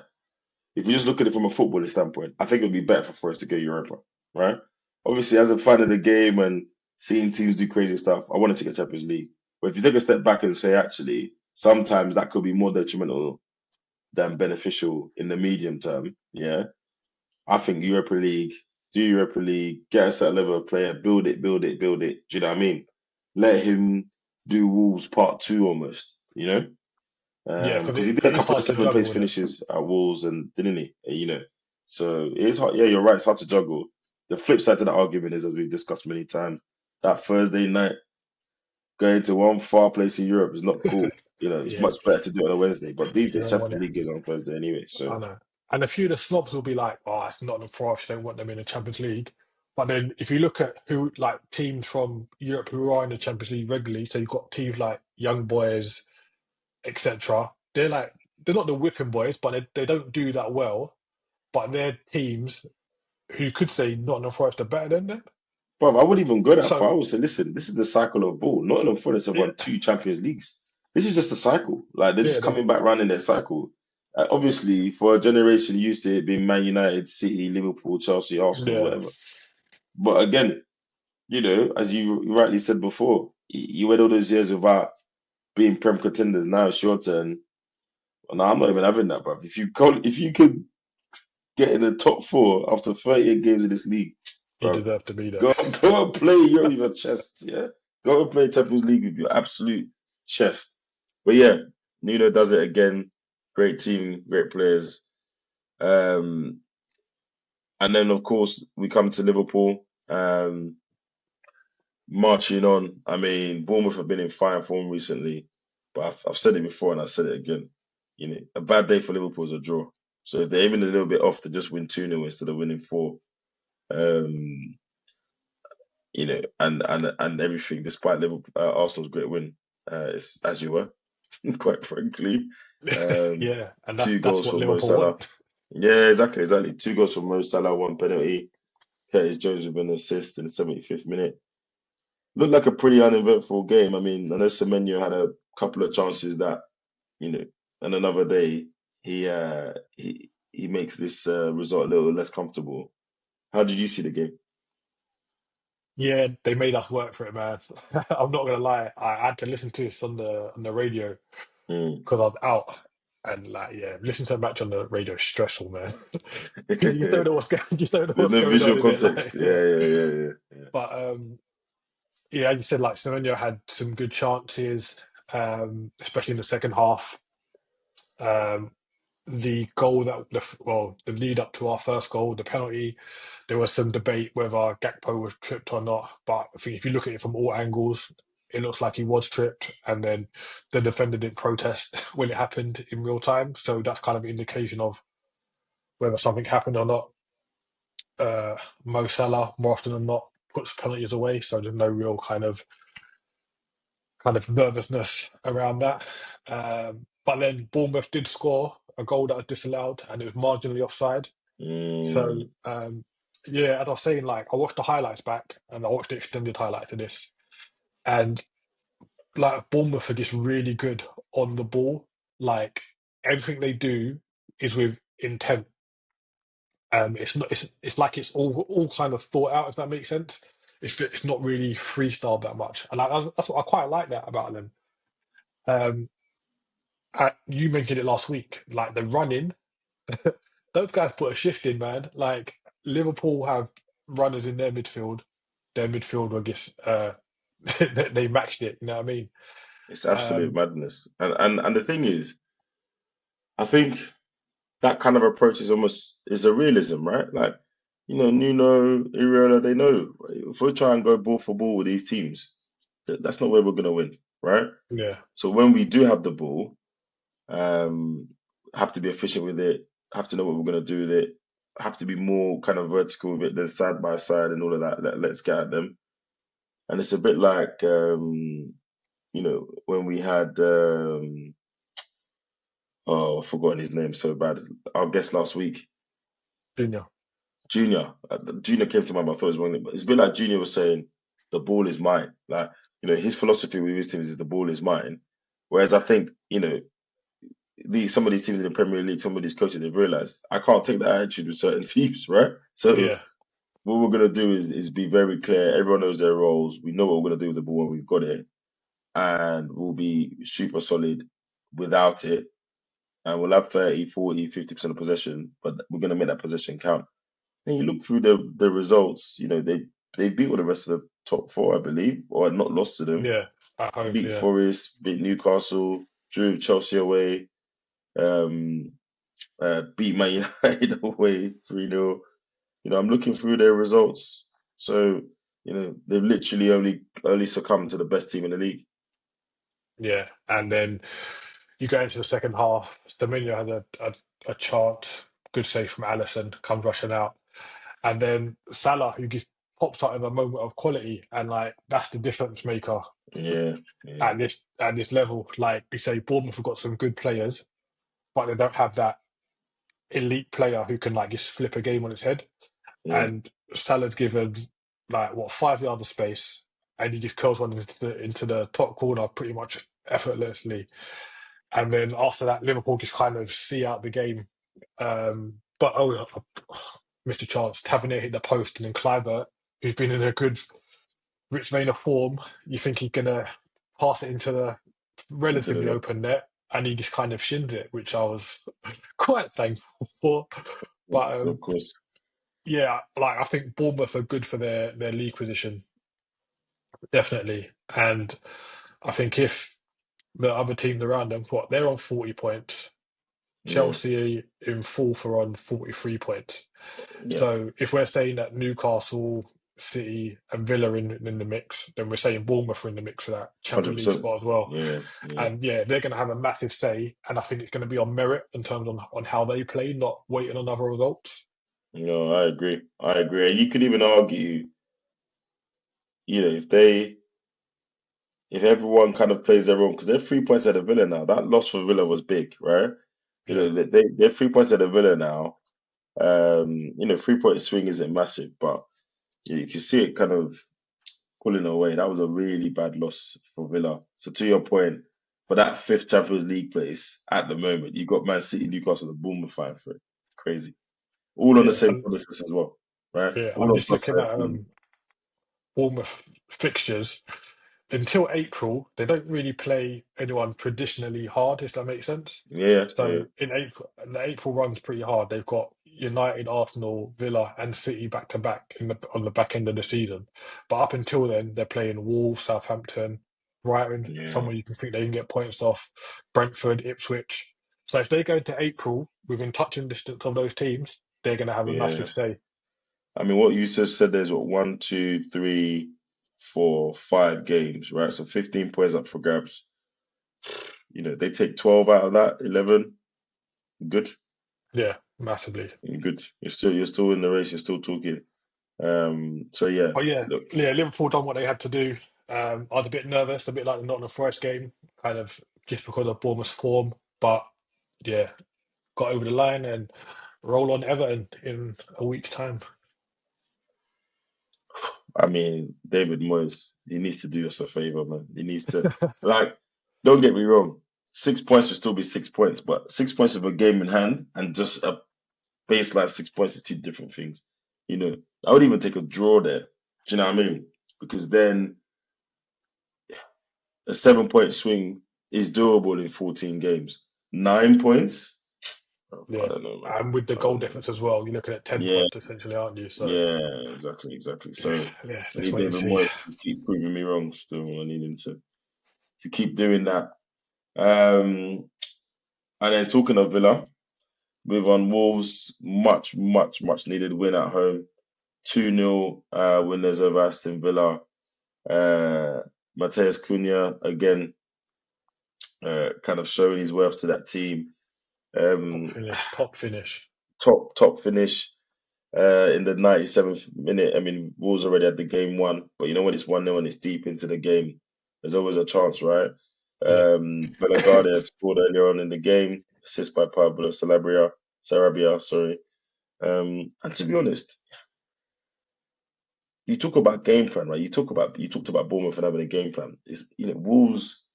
if you just look at it from a footballing standpoint, I think it would be better for us to go Europa, right? Obviously, as a fan of the game and seeing teams do crazy stuff, I wanted to get Champions League. But if you take a step back and say, actually, sometimes that could be more detrimental than beneficial in the medium term, yeah, I think Europa League, do Europa League, get a certain level of player, build it. Do you know what I mean? Let him do Wolves part two almost, you know? Yeah, because Because he did it a is couple of hard to seven place juggle with it. finishes at Wolves and didn't he? So it is hard. Yeah, you're right. It's hard to juggle. The flip side to that argument is, as we've discussed many times, that Thursday night going to one far place in Europe is not cool. It's Yeah, much better to do it on a Wednesday. But these you days, don't want Champions it. League is on Thursday anyway. So I know. And a few of the snobs will be like, "Oh, it's not the Forest. You don't want them in the Champions League." But then, if you look at who like teams from Europe who are in the Champions League regularly, so you've got teams like Young Boys, etc. They're not the whipping boys, but they don't do that well. But they're teams who could say Nottingham Forest are better than them. But I wouldn't even go that far. So I would say, listen, this is the cycle of ball. Nottingham Forest have yeah, won 2 Champions Leagues. This is just a cycle. Like they're yeah, just coming back round in their cycle. Obviously, for a generation used to it being Man United, City, Liverpool, Chelsea, Arsenal, yeah, whatever. But again, as you rightly said before, you went all those years without being Prem contenders. Now it's your turn. And I'm not even having that, bruv. If you could get in the top 4 after 38 games in this league, you bruv, deserve to be there. go and play with your chest, yeah. Go and play Champions League with your absolute chest. But yeah, Nuno does it again. Great team, great players. Um, and then of course we come to Liverpool. Marching on. I mean, Bournemouth have been in fine form recently, but I've said it before and I said it again. A bad day for Liverpool is a draw. So if they're even a little bit off to just win 2-0 instead of winning 4. Um, and everything, despite Liverpool, Arsenal's great win, it's as you were, quite frankly. Um, Yeah, and two that's goals what from Mo Liverpool Salah. want. Yeah, exactly. 2 goals from Mo Salah, 1 penalty. Curtis Jones with an assist in the 75th minute. Looked like a pretty uneventful game. I mean, I know Semenyo had a couple of chances that, you know, on another day he makes this result a little less comfortable. How did you see the game? Yeah, they made us work for it, man. I'm not gonna lie. I had to listen to this on the radio Mm. because I was out, and like, yeah, listening to a match on the radio is stressful, man. Because you just don't know what's going, you just don't know There's what's no going on visual in it. context. Like, yeah. Yeah. But yeah, you said like Semenyo had some good chances, especially in the second half. Um, the goal the lead up to our first goal, the penalty, there was some debate whether Gakpo was tripped or not. But I think if you look at it from all angles, it looks like he was tripped, and then the defender didn't protest when it happened in real time. So that's kind of an indication of whether something happened or not. Mo Salah, more often than not, puts penalties away, so there's no real kind of nervousness around that. But then Bournemouth did score a goal that was disallowed, and it was marginally offside. So Mm. yeah, as I was saying, like I watched the highlights back, and I watched the extended highlight of this, and like Bournemouth are just really good on the ball. Like everything they do is with intent. It's not. It's like it's all kind of thought out. If that makes sense. It's not really freestyle that much, and that's what I quite like that about them. Um, you mentioned it last week, like the running. Those guys put a shift in, man. Like Liverpool have runners in their midfield. Their midfield were just they matched it. You know what I mean? It's absolute Um, madness. And the thing is, I think that kind of approach is a realism, right? Like, Nuno, Iriola, they know if we try and go ball for ball with these teams, that's not where we're gonna win, right? yeah, So when we do have the ball, um, have to be efficient with it, have to know what we're gonna do with it, have to be more kind of vertical with it than side by side and all of that. Let's get at them. And it's a bit like when we had oh, I've forgotten his name so bad. Our guest last week, Junior. Junior. Junior came to mind, but I thought it was wrong. But it's a bit like Junior was saying, the ball is mine. Like, his philosophy with his teams is the ball is mine. Whereas I think, some of these teams in the Premier League, some of these coaches have realized I can't take that attitude with certain teams, right? So Yeah, what we're gonna do is be very clear. Everyone knows their roles. We know what we're gonna do with the ball when we've got it, and we'll be super solid without it. And we'll have 30, 40, 50% of possession, but we're gonna make that possession count. And you look through the results, they beat all the rest of the top 4, I believe, or not lost to them. yeah, at home. Beat Yeah, Forest, beat Newcastle, drew Chelsea away, um, beat Man United away 3-0. I'm looking through their results. So, they've literally only succumbed to the best team in the league. yeah. And then you go into the second half. Dominion had a chance, good save from Allison, comes rushing out, and then Salah, who just pops out in a moment of quality, and like that's the difference maker Yeah, yeah, at this level. Like you say, Bournemouth have got some good players, but they don't have that elite player who can like just flip a game on its head. yeah. And Salah's given. like what 5 yards of space, and he just curls one into the top corner pretty much effortlessly. And then after that, Liverpool just kind of see out the game. But missed a chance. Tavernier hit the post, and then Kluivert, who's been in a good rich vein of form, you think he's gonna pass it into the into the relatively net. open net, and he just kind of shins it, which I was quite thankful for. But So of course, yeah, like I think Bournemouth are good for their league position, definitely. And I think if the other teams around them, what they're on 40 points, yeah, Chelsea in fourth are on 43 points. yeah, So if we're saying that Newcastle, City, and Villa are in the mix, then we're saying Bournemouth are in the mix for that hundred Champions League percent. spot as well. Yeah, yeah. And yeah, they're going to have a massive say, and I think it's going to be on merit in terms on how they play, not waiting on other results. No, I agree. I agree. And you could even argue, if everyone kind of plays their role, because they're 3 points at the Villa now. That loss for Villa was big, right? Yeah, They're 3 points at the Villa now. 3 point swing isn't massive, but you can see it kind of pulling away. That was a really bad loss for Villa. So to your point, for that fifth Champions League place at the moment, you got Man City, Newcastle, and Bournemouth fighting for it. Crazy. All on the yeah, same and qualifying as well, right? yeah. All I'm on just plus looking at 13. Bournemouth fixtures. Until April, they don't really play anyone traditionally hard, if that makes sense. Yeah, yeah, So in April, and the April run's pretty hard. They've got United, Arsenal, Villa, and City back to back on the back end of the season. But up until then, they're playing Wolves, Southampton, Brighton, yeah, somewhere you can think they can get points off, Brentford, Ipswich. So if they go into April within touching distance of those teams, they're going to have a yeah. massive say. I mean, what you just said, there's what, one, two, three, four, 5 games, right? So 15 points up for grabs. They take 12 out of that, 11. Good, Yeah, massively. good. You're still in the race. You're still talking. So yeah, But yeah, look, yeah, Liverpool done what they had to do. I was a bit nervous, a bit like the Nottingham Forest game, kind of just because of Bournemouth's form. But yeah, got over the line and roll on Everton in a week's time. I mean, David Moyes, he needs to do us a favor, man. He needs to, like, don't get me wrong. 6 points should still be 6 points, but 6 points of a game in hand and just a baseline 6 points is two different things. I would even take a draw there. Do you know what I mean? Because then a 7 point swing is doable in 14 games. 9 points? Oh, I Yeah, don't know, man. and with the I goal don't know. difference as well, you're looking at 10 Yeah, points essentially, aren't you? So yeah, exactly, exactly. So yeah, I let's need wait and David see. Moyes to keep proving me wrong still. I need him to keep doing that. Um, and then talking of Villa, move on. Wolves, much, much, much needed win at home. 2-0 winners over Aston Villa. Uh, Mateus Cunha again, kind of showing his worth to that team. Top Um, finish, top finish. top finish in the 97th minute. I mean, Wolves already had the game won, but when it's 1-0 and it's deep into the game, there's always a chance, right? Yeah, Bellegarde had scored earlier on in the game, assist by Pablo Sarabia, sorry. And to be honest, you talk about game plan, right? You talked about Bournemouth and having a game plan. Wolves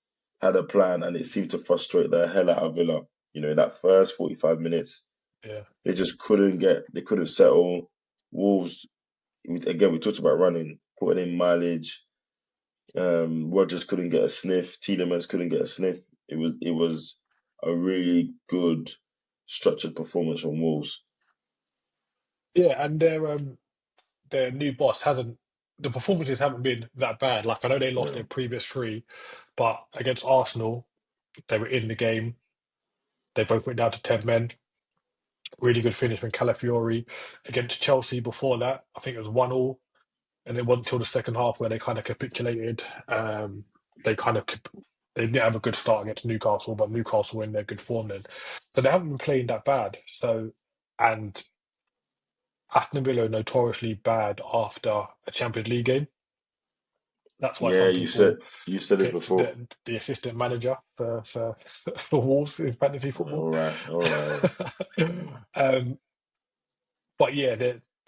had a plan and it seemed to frustrate the hell out of Villa. In that first 45 minutes, yeah. they couldn't settle. Wolves, again, we talked about running, putting in mileage. Rodgers couldn't get a sniff. Tielemans couldn't get a sniff. It was a really good structured performance from Wolves. Yeah, and their new boss hasn't the performances haven't been that bad. Like I know they lost their Yeah, previous three, but against Arsenal, they were in the game. They both went down to 10 men. Really good finish from Calafiori against Chelsea before that. I think it was 1-1, and it wasn't until the second half where they kind of capitulated. They kind of they didn't have a good start against Newcastle, but Newcastle were in their good form then. So they haven't been playing that bad. So and Aston Villa are notoriously bad after a Champions League game. That's why yeah. some You said people you said this picked before. the assistant manager for Wolves in fantasy football. All right, all right. um, but yeah,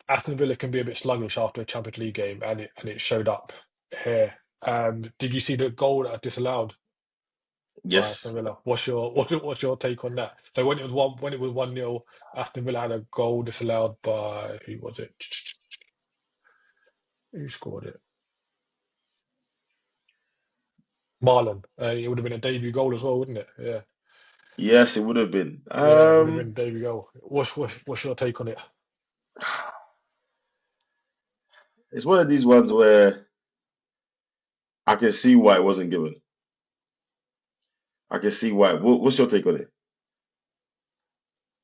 Aston Villa can be a bit sluggish after a Champions League game, and it showed up here. Did you see the goal that I disallowed by Aston Yes, Villa? What's your take on that? So when it was 1-0, Aston Villa had a goal disallowed by who was it? Who scored it? Marlon. It would have been a debut goal as well, wouldn't it? Yeah, yes, it would have been. yeah, it would have been a debut goal. What's your take on it? It's one of these ones where I can see why it wasn't given. I can see why. What's your take on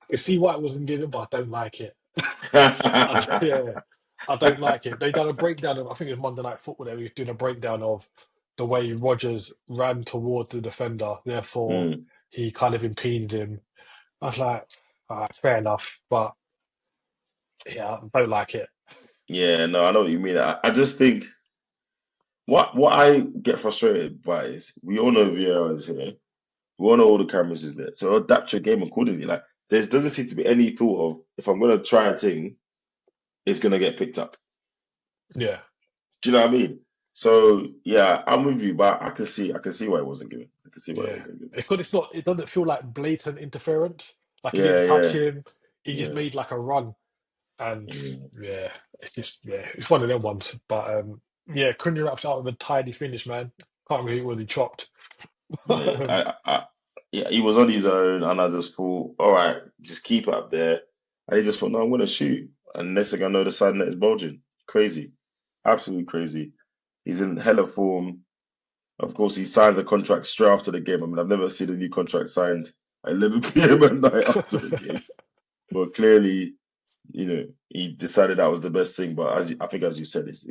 I can see why it wasn't given, but I don't like it. it? Yeah, I don't like it. They done a breakdown of, I think it was Monday Night Football. They were doing a breakdown of the way Rodgers ran towards the defender, therefore Mm, he kind of impeded him. I was like, fair enough, but yeah, I don't like it. yeah, no, I know what you mean. I just think what I get frustrated by is we all know VAR is here. We all know all the cameras is there. So adapt your game accordingly. Like there doesn't seem to be any thought of if I'm gonna try a thing, it's gonna get picked up. Yeah, Do you know what I mean? So yeah, I'm with you, but I can see why it wasn't given. I can see why it yeah. wasn't given. Because it's not. It doesn't feel like blatant interference. Like he Yeah, didn't touch yeah, him. He just yeah, made like a run, and yeah, yeah, it's just it's one of them ones. But yeah, Cunha wraps up with a tidy finish, man. Can't believe it was he chopped. yeah. Yeah, he was on his own, and I just thought, all right, just keep it up there. And he just thought, no, I'm gonna shoot. And next thing I know, the side net is bulging. Crazy, absolutely crazy. He's in hella form. Of course, he signs a contract straight after the game. I mean, I've never seen a new contract signed at 11 p.m. at night after a game. But clearly, he decided that was the best thing. But I think, as you said, it's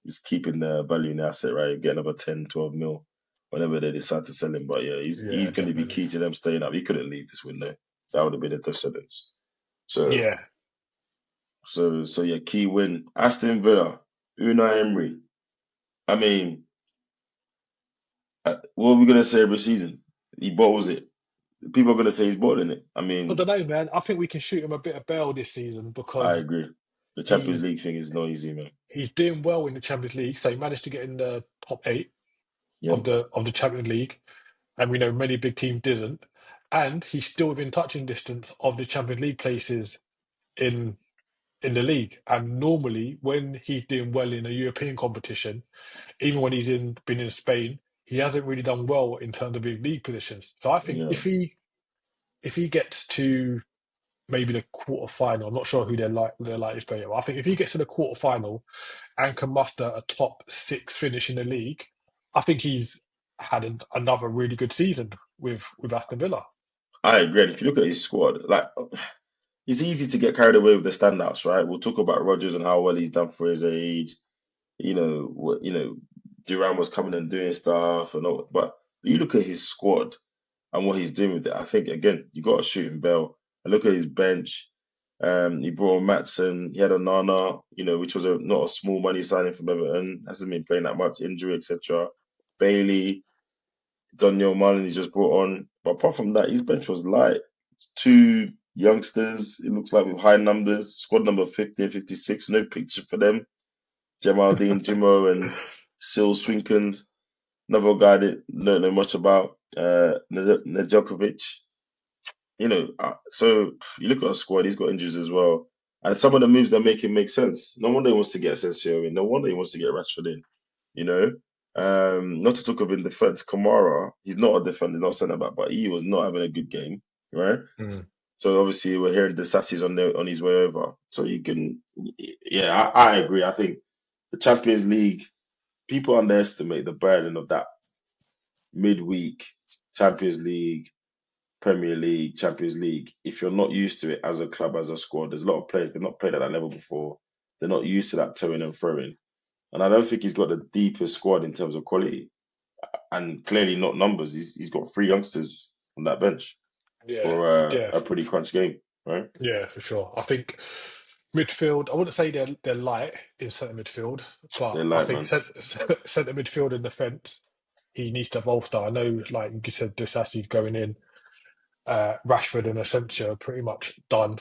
just keeping the value in the asset, right? Get another 10, 12 mil whenever they decide to sell him. But yeah, he's Yeah, going to be definitely. key to them staying up. He couldn't leave this window. That would have been a death sentence. So, Yeah. so yeah, key win. Aston Villa, Unai Emery. I mean, what are we gonna say every season? He bottles it. People are gonna say he's bottling it. I I mean, don't know, man. I think we can shoot him a bit of bail this season I because agree. The Champions he's League thing is not easy, man. he's doing well in the Champions League. So he managed to get in the top eight Yep. of the Champions League, and we know many big teams didn't. And he's still within touching distance of the Champions League places in in the league. And normally, when he's doing well in a European competition, even when been in Spain, he hasn't really done well in terms of his league positions. So I think Yeah. if he gets to maybe the quarter final. I'm not sure who they're likely to play. I think if he gets to the quarter final and can muster a top six finish in the league, I think he's had another really good season with Aston Villa. I agree. And if you look at his squad, like it's easy to get carried away with the standouts, right? We'll talk about Rodgers and how well he's done for his age. Duran was coming and doing stuff and all, but you look at his squad and what he's doing with it. I think again, you got to shoot him Bell. And look at his bench. He brought Matson. He had a Nana, which was not a small money signing from Everton. Hasn't been playing that much, injury, etc. Bailey, Daniel Marlin, he just brought on. But apart from that, his bench was light. Two youngsters, it looks like with high numbers. Squad number 50 and 56, no picture for them. Jamaldine Jimmo and Sil Swinkens. Another guy that don't know much about, Nedeljkovic. So you look at our squad, he's got injuries as well. And some of the moves that make him make sense. No wonder he wants to get Asensio in. No wonder he wants to get Rashford in. You know, not to talk of in defense, Kamara. He's not a defender, he's not a centre back, but he was not having a good game, right? Mm. So obviously we're hearing the Sassy's on his way over. So you can, yeah, I agree. I think the Champions League, people underestimate the burden of that midweek Champions League, Premier League, Champions League. If you're not used to it as a club, as a squad, there's a lot of players they've not played at that level before. They're not used to that towing and throwing. And I don't think he's got the deepest squad in terms of quality, and clearly not numbers. He's got three youngsters on that bench Yeah, for yeah, a pretty crunch game, right? yeah, for sure. I think midfield. I wouldn't say they're light in centre midfield, They're but I light, think man. centre midfield and defence he needs to bolster. I know, like you said, Disasi's going in. Rashford and Asensio are pretty much done.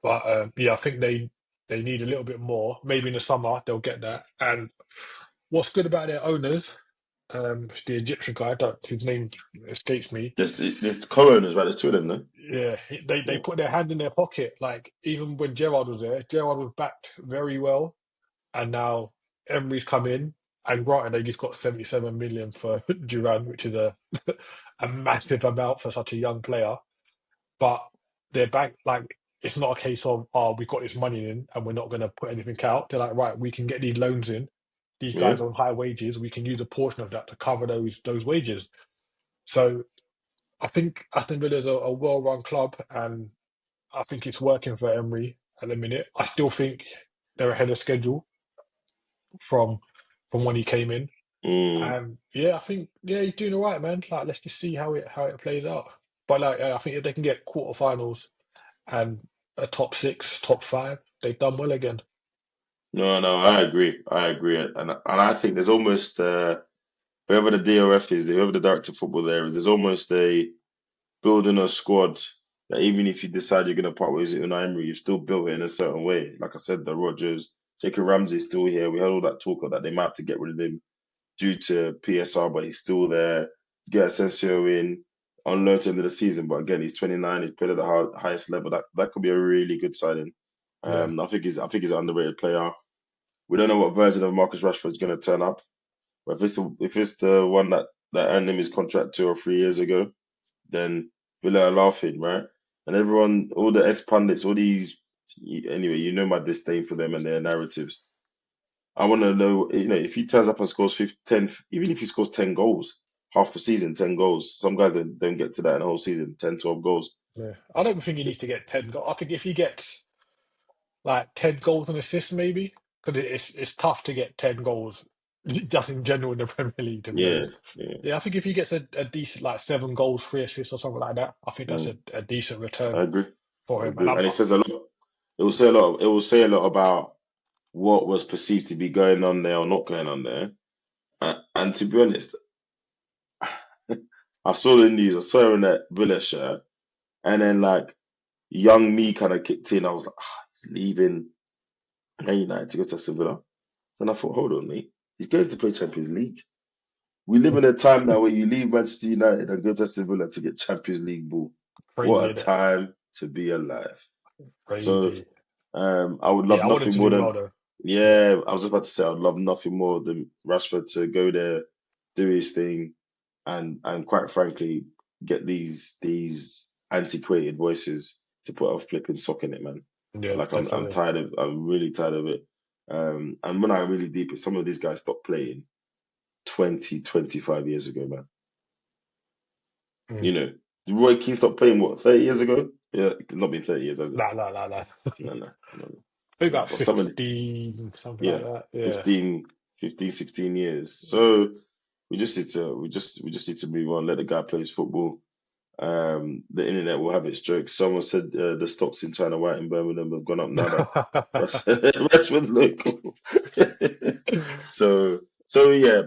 But yeah, I think they need a little bit more. Maybe in the summer they'll get that. And what's good about their owners, the Egyptian guy, whose name escapes me. There's co-owners, right? There's two of them, no? Yeah, they Yeah. put their hand in their pocket. Like even when Gerrard was there, Gerrard was backed very well, and now Emery's come in, and granted they just got 77 million for Duran, which is a a massive amount for such a young player. But they're back like it's not a case of we got this money in and we're not going to put anything out. They're like, right, we can get these loans in. These Yeah. guys are on high wages. We can use a portion of that to cover those wages. So I think Aston Villa is a well-run club, and I think it's working for Emery at the minute. I still think they're ahead of schedule from when he came in. Mm. And yeah, I think he's doing all right, man. Like let's just see how it plays out. But like I think if they can get quarterfinals and a top six, top five, they've done well again. No, no, I agree. I agree, and I think there's almost whoever the DOF is, whoever the director of football there is, there's almost a building a squad that even if you decide you're going to part ways with Unai Emery, you've still built it in a certain way. Like I said, the Rodgers, Jacob Ramsey's still here. We had all that talk of that they might have to get rid of him due to PSR, but he's still there. Get Asensio in on loan to the end of the season, but again, he's 29. He's played at the highest level. That could be a really good signing. Yeah. I think he's an underrated player. We don't know what version of Marcus Rashford is going to turn up. But if it's the one that earned him his contract 2 or 3 years ago, then Villa are laughing, right? And everyone, all the ex pundits, all these. Anyway, you know my disdain for them and their narratives. I want to know, if he turns up and scores 10, even if he scores 10 goals, half a season, 10 goals. Some guys that don't get to that in a whole season, 10, 12 goals. Yeah. I don't think he needs to get 10 goals. I think if he gets like 10 goals and assists, maybe, because it's tough to get 10 goals just in general in the Premier League, to be Yeah, honest. yeah. Yeah, I think if he gets a decent, like 7 goals, 3 assists, or something like that, I think that's Mm, a decent I return agree. for I him. And agree. And it says a lot. It will say a lot. It will say a lot about what was perceived to be going on there or not going on there. And to be honest, I saw the news. I saw her in that Villa shirt, and then like young me kind of kicked in. I was like, he's leaving Man United to go to Sevilla. Then I thought, hold on, mate. He's going to play Champions League. We live in a time now where you leave Manchester United and go to Sevilla to get Champions League ball. crazy, What a isn't it? time to be alive. So Crazy. I would love Yeah, I want him nothing to more do than, well, though. Yeah. yeah, I was just about to say I'd love nothing more than Rashford to go there, do his thing, and quite frankly, get these antiquated voices to put a flipping sock in it, man. Yeah, Like definitely. I'm really tired of it. And when I really deep it, some of these guys stopped playing 20, 25 years ago, man. Mm. You know, Roy Keane stopped playing what, 30 years ago? Yeah, it's not been 30 years, has it? Nah, nah, nah, nah. No, no, no, no. Maybe No. about But some of the, 15, something like yeah, that. Yeah. 15, 15, 16 years. Yeah. So we just need to move on, let the guy play his football. The internet will have its jokes. Someone said the stocks in China White in Birmingham have gone up now that Rashford's local. so yeah,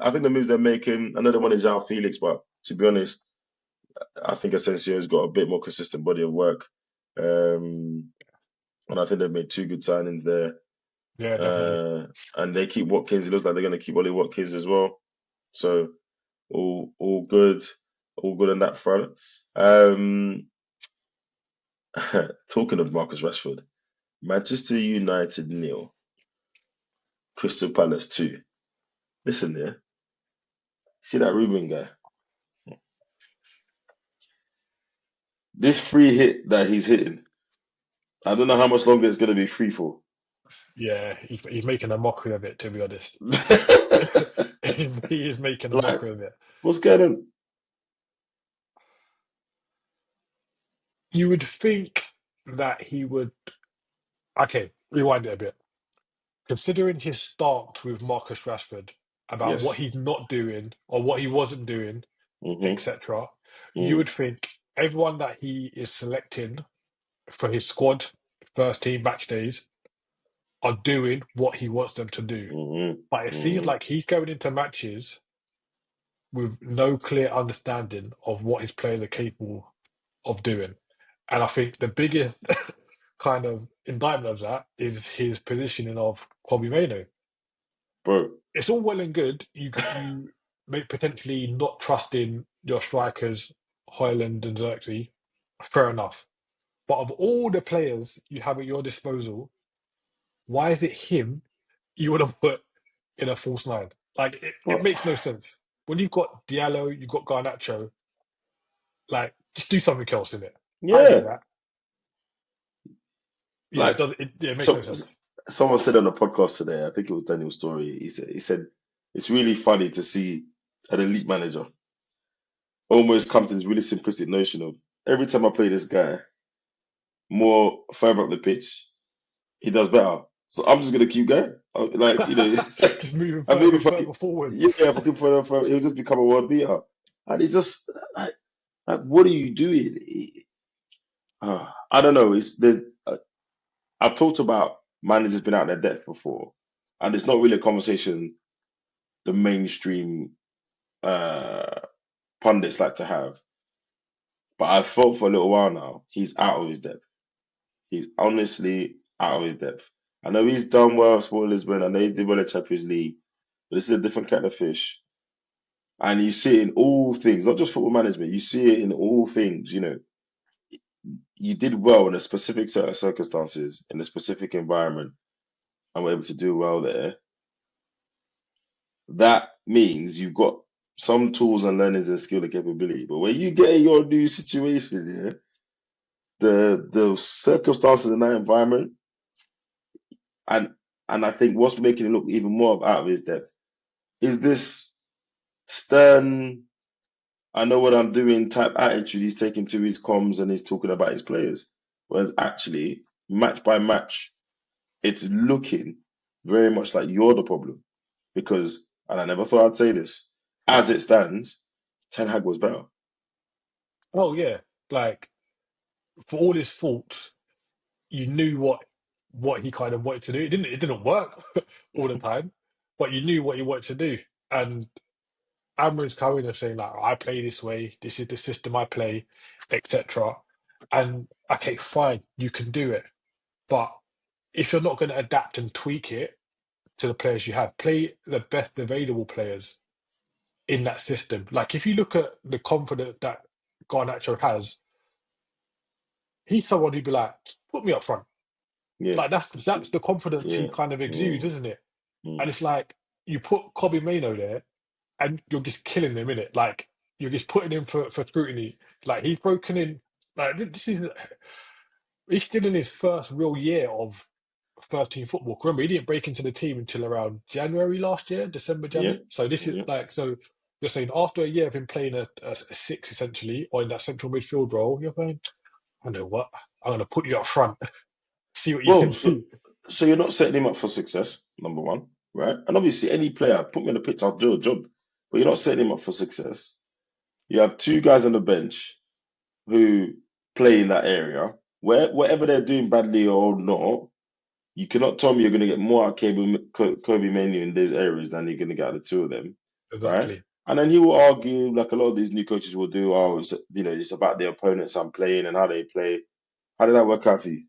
I think the moves they're making. I know they wanted João Felix, but to be honest, I think Asensio's got a bit more consistent body of work. And I think they've made two good signings there. Yeah, definitely. Uh, and they keep Watkins. It looks like they're going to keep Ollie Watkins as well. So all good, all good on that front. Um, talking of Marcus Rashford, Manchester United nil, Crystal Palace 2. Listen there, see that Ruben guy. This free hit that he's hitting, I don't know how much longer it's going to be free for. Yeah, he's making a mockery of it, to be honest. He is making a Like, mockery of it. what's going on? You would think that he would. Okay, rewind it a bit. Considering his start with Marcus Rashford about what Yes. he's not doing or what he wasn't doing, Mm-hmm. etc., you Mm, would think everyone that he is selecting for his squad, first team match days, are doing what he wants them to do. mm-hmm. But it seems Mm-hmm. like he's going into matches with no clear understanding of what his players are capable of doing. And I think the biggest kind of indictment of that is his positioning of Kobe Mano. bro. It's all well and good. You may potentially not trusting your strikers, Haaland and Xerxes. Fair enough. But of all the players you have at your disposal, why is it him you want to put in a false nine? Like it But makes no sense. When you've got Diallo, you've got Garnacho, like just do something else in it. I get yeah, that. Yeah, it like does. It makes no so. sense. Someone said on a podcast today, I think it was Daniel's story. He said it's really funny to see an elite manager almost come to this really simplistic notion of every time I play this guy more further up the pitch, he does better. So I'm just gonna keep going. Like Just moving I mean, further and if I keep, further forward. yeah, if I keep further, he'll just become a world beater. And it's just like, what are you doing? I don't know. I've talked about managers been out their depth before, and it's not really a conversation the mainstream uh, pundits like to have. But I've felt for a little while now he's out of his depth. He's honestly out of his depth. I know he's done well for Sport Lisbon. I know he did well in Champions League, but this is a different kind of fish. And you see it in all things, not just football management. You see it in all things. You did well in a specific set of circumstances, in a specific environment, and were able to do well there. That means you've got some tools and learnings and skill and capability. But when you get in your new situation, yeah, the circumstances in that environment, and and I think what's making it look even more out of his depth is this stern, I know what I'm doing type attitude he's taking to his comms and he's talking about his players. Whereas actually, match by match, it's looking very much like you're the problem. Because, and I never thought I'd say this, as it stands, Ten Hag was better. Oh yeah, like for all his faults, you knew what he kind of wanted to do. It didn't work all the time, but you knew what he wanted to do. And Amrin's coming and saying like, I play this way. This is the system I play, etc. And okay, fine, you can do it, but if you're not going to adapt and tweak it to the players you have, play the best available players in that system. Like if you look at the confidence that Garnacho has, he's someone who'd be like, put me up front. Yeah. Like that's the confidence he Yeah. kind of exudes, Mm, isn't it? And mm. it's like you put Kobe Mano there, and you're just killing him in it. Like you're just putting him for scrutiny. Like he's broken in. Like this is he's still in his first real year of 13 football. Remember, he didn't break into the team until around January last year, December, Yeah. January. So this is Yeah. like so. You're saying after a year of him playing a six essentially, or in that central midfield role, you're going, I know what, I'm going to put you up front, see what you can Well, so do. so you're not setting him up for success, number one, right? And obviously, any player, put me on the pitch, I'll do a job. But you're not setting him up for success. You have two guys on the bench who play in that area, where whatever they're doing badly or not, you cannot tell me you're going to get more out of Kobe Manu in those areas than you're going to get out of the two of them, right? Exactly. And then he will argue, like a lot of these new coaches will do, oh, it's about the opponents I'm playing and how they play. How did that work out for you?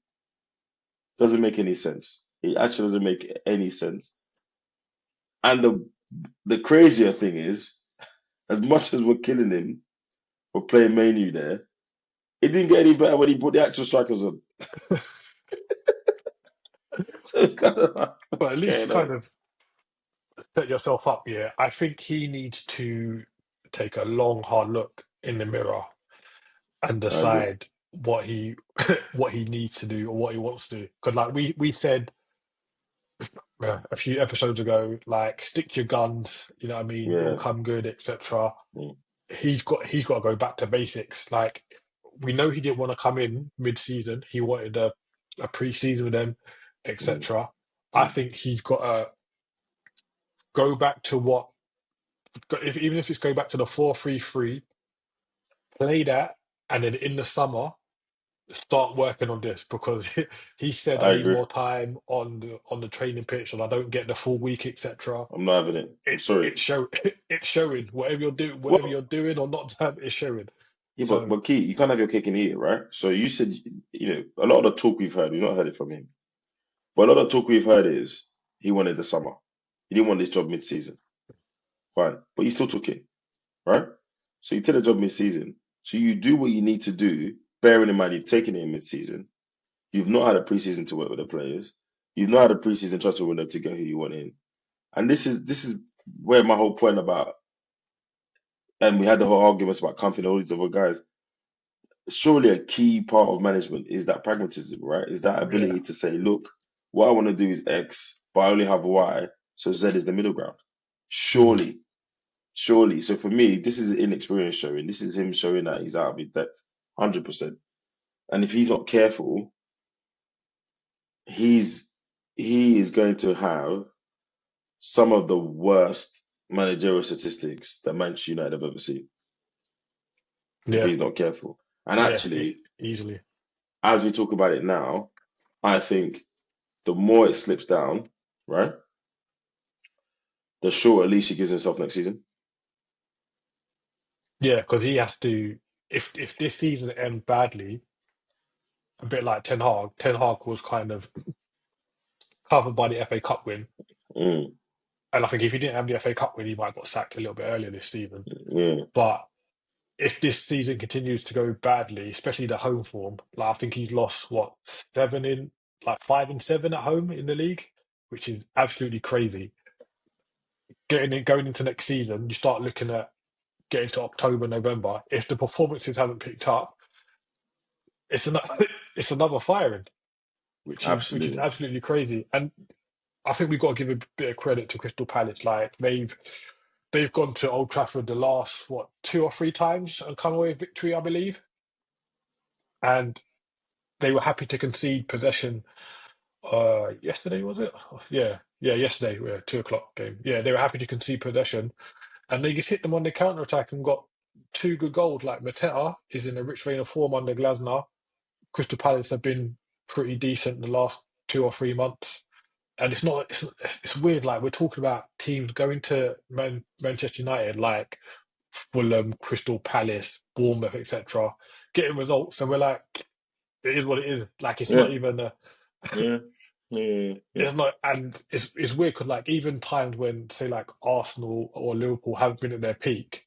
Doesn't make any sense. It actually doesn't make any sense. And the crazier thing is, as much as we're killing him for playing Manu there, it didn't get any better when he put the actual strikers on. So it's kind of like, But at what's least going on? kind of set yourself up. Yeah, I think he needs to take a long, hard look in the mirror and I agree. decide what he what he needs to do or what he wants to do. Because like we said a few episodes ago, like stick to your guns. You know what I mean? It'll Yeah. come good, etc. Mm, He's got to go back to basics. Like we know he didn't want to come in mid-season. He wanted a pre-season with them, mm, etc. I mm, think he's got to go back to what even if it's go back to the 4-3-3, play that, and then in the summer start working on this because he said I I need agree. more time on the training pitch and I don't get the full week, etc. I'm not having it. I'm It sorry. it's show it's showing whatever you're doing, Well, or not, it's showing. Yeah, but So Key, you can't have your cake and eat it, right? So you said, a lot of the talk we've not heard it from him, but a lot of the talk we've heard is he wanted the summer. He didn't want this job mid-season. Fine, but he still took it, right? So you take the job mid-season. So you do what you need to do, bearing in mind you've taken it in mid-season. You've not had a preseason to work with the players. You've not had a preseason transfer window to get who you want in. And this is where my whole point about, and we had the whole arguments about company and all these other guys. Surely a key part of management is that pragmatism, right? Is that yeah, ability to say, look, what I want to do is X, but I only have Y, so Z is the middle ground. mm, Surely, surely. So for me, this is inexperience showing. This is him showing that he's out of his depth, 100%. And if he's not careful, he's he is going to have some of the worst managerial statistics that Manchester United have ever seen if yeah, he's not careful. And yeah, actually, easily. as we talk about it now, I think the more it slips down, right, the shorter leash he gives himself next season. Yeah, because he has to. If this season ends badly, a bit like Ten Hag. Ten Hag was kind of covered by the FA Cup win, Mm, and I think if he didn't have the FA Cup win, he might have got sacked a little bit earlier this season. yeah, But if this season continues to go badly, especially the home form, like I think he's lost what seven in, like 5 and 7 at home in the league, which is absolutely crazy. Going into next season, you start looking at getting to October, November. If the performances haven't picked up, it's another it's another firing, which is absolutely. absolutely crazy. And I think we've got to give a bit of credit to Crystal Palace. Like they've gone to Old Trafford the last what 2 or 3 times and come away with victory, I believe. And they were happy to concede possession. Yesterday was it? Yeah, yesterday. Yeah, 2 o'clock game. Yeah, they were happy to concede possession, and they just hit them on the counter attack and got 2 good goals. Like Mateta is in a rich vein of form under Glasner. Crystal Palace have been pretty decent the last 2 or 3 months. And it's weird. Like we're talking about teams going to Manchester United, like Fulham, Crystal Palace, Bournemouth, etc., getting results, and we're like, it is what it is. Like it's not Yeah, even a, yeah, yeah, yeah. it's not, and it's weird because like even times when say like Arsenal or Liverpool haven't been at their peak,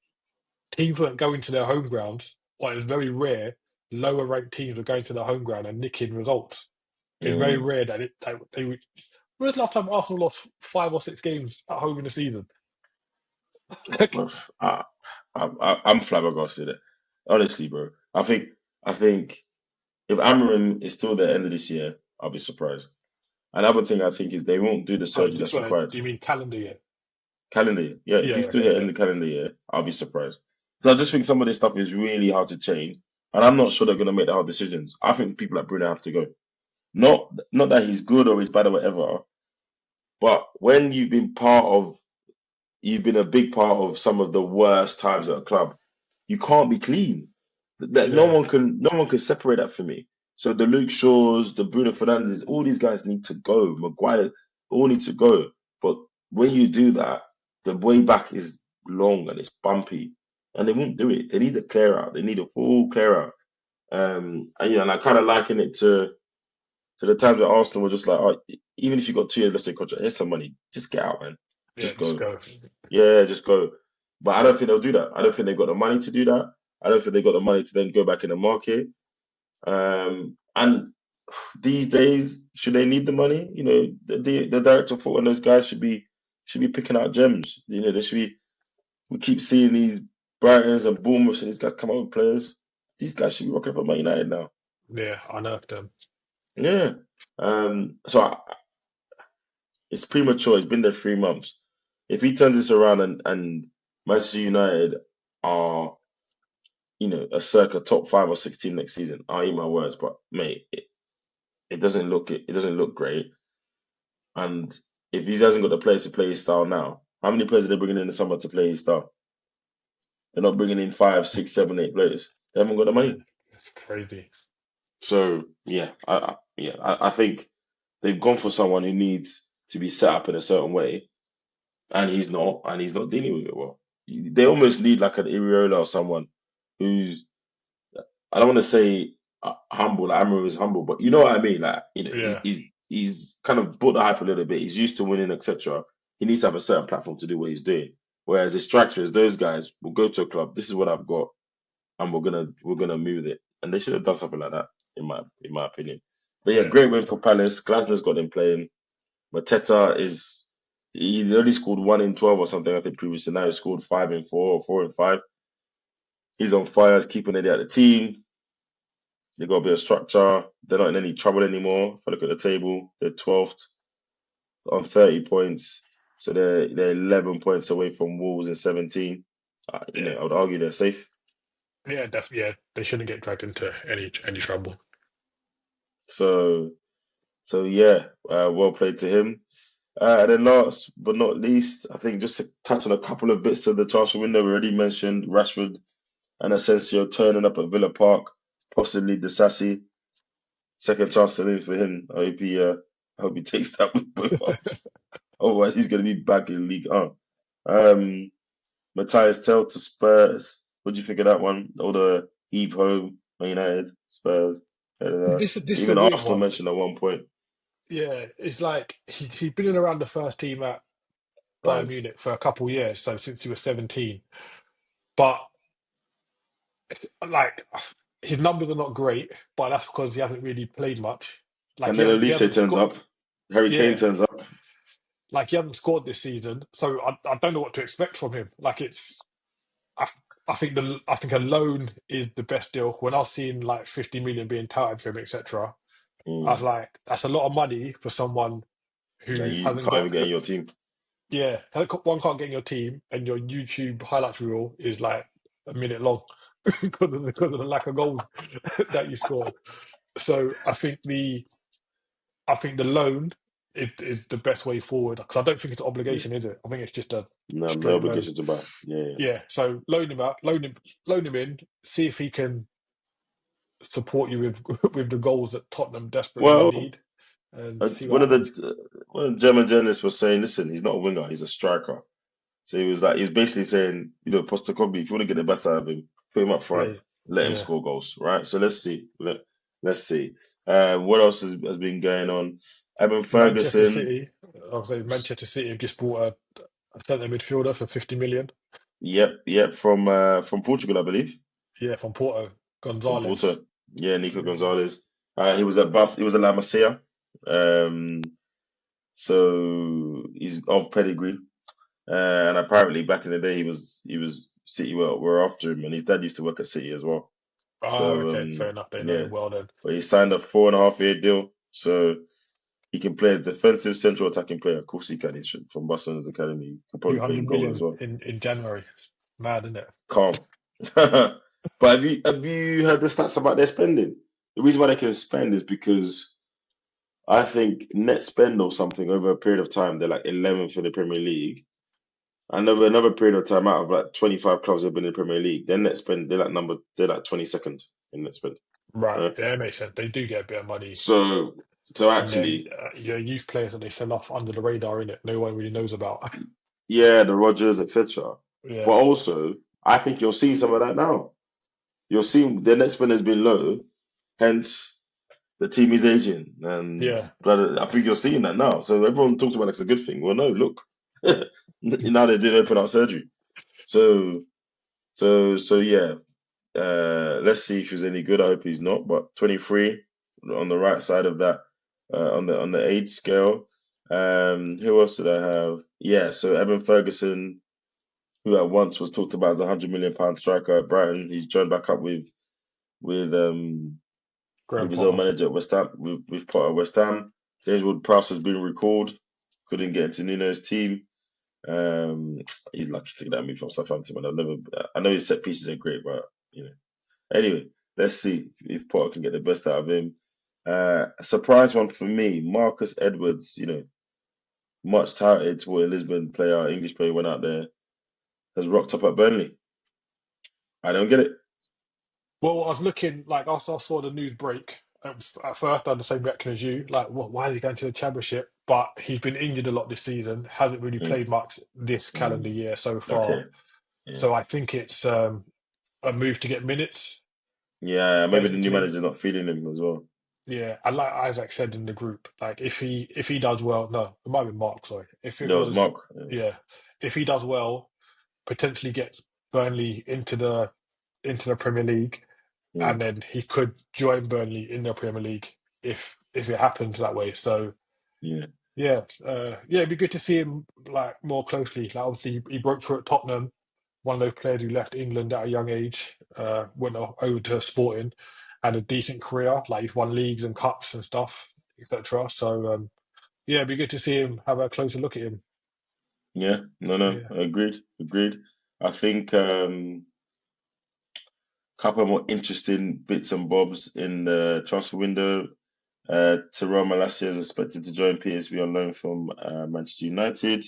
teams weren't going to their home grounds, or it's very rare. Lower ranked teams are going to their home ground and nicking results. It's very Mm. rare that they would. When was the last time Arsenal lost 5 or 6 games at home in the season? I, I'm flabbergasted. Honestly, bro. I think if Amarim is still there at the end of this year, I'll be surprised. Another thing I think is they won't do the Sorry, surgery that's sorry, required. do you mean calendar year? Calendar year. Yeah, if he's Yeah, still okay, here in yeah, the calendar year, I'll be surprised. So I just think some of this stuff is really hard to change. And I'm not sure they're gonna make the hard decisions. I think people like Bruno have to go. Not that he's good or he's bad or whatever, but when you've been a big part of some of the worst times at a club. You can't be clean. That yeah, no one can separate that for me. So the Luke Shaws, the Bruno Fernandes, all these guys need to go. Maguire, all need to go. But when you do that, the way back is long and it's bumpy, and they won't do it. They need a clear out. They need a full clear out. And I kind of liken it to the times where Arsenal were just like, oh, even if you got 2 years left in contract, here's some money. Just get out, man. yeah. Just Just go. go. Yeah, just go. But I don't think they'll do that. I don't think they've got the money to do that. I don't think they've got the money to then go back in the market. And these days, should they need the money? The director of football and those guys should be picking out gems. They should be. We keep seeing these Brightons and Bournemouths and these guys come out with players. These guys should be rocking up at Man United now. Yeah, I know them. Yeah. So it's premature. It's been there 3 months. If he turns this around and Manchester United are a circa top 5 or 6 team next season. I'll eat my words, but mate, it doesn't look great. And if he hasn't got the players to play his style now, how many players are they bringing in the summer to play his style? They're not bringing in 5, 6, 7, 8 players. They haven't got the Yeah, money. it's crazy. So yeah, I think they've gone for someone who needs to be set up in a certain way, and he's not dealing with it well. They almost need like an Iriola or someone who's I don't want to say humble. Like Amarim is humble, but you know what I mean. Like Yeah, he's kind of built the hype a little bit. He's used to winning, etc. He needs to have a certain platform to do what he's doing. Whereas the strikers, those guys will go to a club. This is what I've got, and we're gonna move it. And they should have done something like that, in my opinion. But yeah, yeah, great win so, for Palace. Glasner's got them playing. Mateta is he only scored 1 in 12 or something, I think previously. Now he scored 5 in 4 or 4 in 5. He's on fire, he's keeping it at the team. They got a bit of structure. They're not in any trouble anymore. If I look at the table, they're 12th on 30 points. So they're 11 points away from Wolves in 17. yeah, I would argue they're safe. yeah, definitely. Yeah, they shouldn't get dragged into any trouble. So yeah, well played to him. And then last but not least, I think just to touch on a couple of bits of the transfer window we already mentioned, Rashford and Asensio turning up at Villa Park, possibly Disasi. Second chance to live for him. I hope he takes that with both arms. Otherwise, he's going to be back in League 1. Matthias Tell to Spurs. What do you think of that one? All the heave home, Man United, Spurs. This is a Even weird Arsenal one. mentioned at one point. Yeah, it's like he's been in around the first team at Bayern Bayern. Munich for a couple of years, so since he was 17. But like his numbers are not great, but that's because he hasn't really played much. Like And then he Elise hasn't turns scored. up. Harry Kane Yeah, turns up. like he hasn't scored this season, so I don't know what to expect from him. Like I, I think a loan is the best deal. When I was seeing like 50 million being touted for him, etc., I was Mm. like, that's a lot of money for someone And who you hasn't can't got. even get in your team. Yeah, one can't get in your team, and your YouTube highlights reel is like a minute long because of the lack of goals that you scored. So I think the loan is the best way forward because I don't think it's an Yeah. obligation, is it? I think it's just a No, no straight loan. obligation to buy. Yeah, yeah. Yeah, so loan him out, loan him in, see if he can support you with with the goals that Tottenham desperately Well, need, and see what one of happens. the German journalists was saying, listen, he's not a winger, he's a striker. So he was basically saying, Postecoglou, if you want to get the best out of him, put him up front, Yeah, let him yeah. score goals, right? So let's see. Let's see. What else has been going on? Evan Manchester Ferguson. City, I'll say Manchester City have just bought a centre midfielder for 50 million. Yep, from Portugal, I believe. Yeah, from Porto, From Gonzalez. Porto. Yeah, Nico Yeah. Gonzalez. He was at La Masia. Um, so he's of pedigree. And apparently back in the day he was City were after him, and his dad used to work at City as well. Oh, So okay, fair enough. They know yeah, him well then. but he signed a 4.5 year deal, so he can play as defensive central attacking player. Of course he can. He's from Barcelona's academy. He can probably play 200 in goal as million well. in January. It's mad, isn't it? Calm. But have you heard the stats about their spending? The reason why they can spend is because I think net spend or something over a period of time they're like 11th in the Premier League. And over another period of time, out of like 25 clubs that have been in the Premier League, their net spend they're like 22nd in net spend. Right. Right? Yeah, it makes sense. They do get a bit of money So so in their actually, youth players that they sell off under the radar, in it. No one really knows about. yeah, the Rodgers, etc. But Yeah, also, I think you're seeing some of that now. You're seeing their net spend has been low, hence the team is aging, and yeah. I think you're seeing that now. So everyone talks about it like it's a good thing. Well, no, look, now they did open out surgery. So yeah. Let's see if he's any good. I hope he's not. But 23 on the right side of that, on the age scale. Who else did I have? Yeah, so Evan Ferguson, who at once was talked about as a £100 million striker at Brighton, he's joined back up with um Graham with his old Potter. manager at West Ham, with Potter at West Ham. James Ward-Prowse has been recalled, couldn't get into Nuno's team. Um, he's lucky to get that move from Southampton. And I know his set pieces are great, but you know. Anyway, let's see if Potter can get the best out of him. A surprise one for me, Marcus Edwards. Much touted to a Lisbon player, English player, went out there, has rocked up at Burnley. I don't get it. Well, I was looking like after I saw the news break. At first, I had the same reaction as you. Like, what? Why is he going to the championship? But he's been injured a lot this season. Hasn't really Mm, played much this calendar year so far. okay, yeah, So I think it's a move to get minutes. Yeah, maybe the new Basically, manager's not feeling him as well. yeah, and like Isaac said in the group, like if he does well, no, it might be Mark, sorry. If it There was was, Mark. yeah, if he does well, potentially gets Burnley into the Premier League, Yeah, and then he could join Burnley in the Premier League if it happens that way. So yeah, yeah, yeah, it'd be good to see him like more closely. Like obviously he broke through at Tottenham, one of those players who left England at a young age, went over to Sporting, had a decent career. Like he's won leagues and cups and stuff, etc. So yeah, it'd be good to see him have a closer look at him. yeah. No, no, Yeah, agreed, agreed. I think couple more interesting bits and bobs in the transfer window. Tyrell Malacia is expected to join PSV on loan from Manchester United,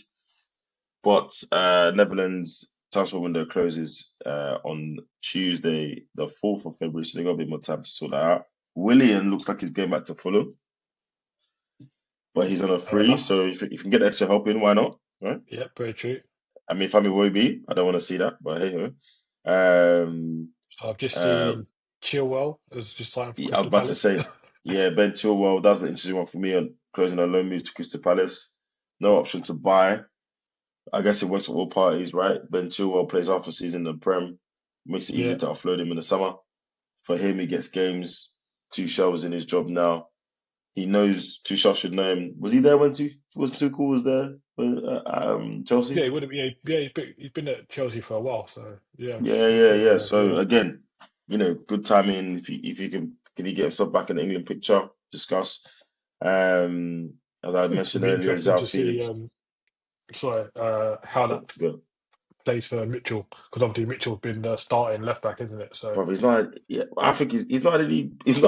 but Netherlands transfer window closes on Tuesday, the 4th of February, so they got a bit more time to sort that out. Willian looks like he's going back to Fulham, but he's on a fair free, enough. so if you can get extra help in, why not? Right? Yeah, very true. I mean, Fami Wobi, I don't want to see that, but hey, um, So I've just uh, seen Chilwell has just signed for I was Crystal about to Palace. say, yeah, Ben Chilwell, that's an interesting one for me on closing a loan move to Crystal Palace. No option to buy. I guess it works for all parties, right? Ben Chilwell plays half a season in the Prem, makes it easier Yeah, to offload him in the summer. For him, he gets games. Tuchel was in his job now. He knows Tuchel should know him. Was he there when Tuchel was there? yeah, Chelsea? he would have. Yeah, yeah, he's been at Chelsea for a while, so yeah, Yeah, I'm yeah, sure he yeah. knows. So Yeah, again, good timing. If you can he get himself back in the England picture? Discuss. As I it'd mentioned be earlier, interesting Zhao to see. Felix. Sorry, how Oh, that good. plays for Mitchell, because obviously Mitchell's been the starting left back, isn't it? So Brother, he's not. Yeah, I think he's not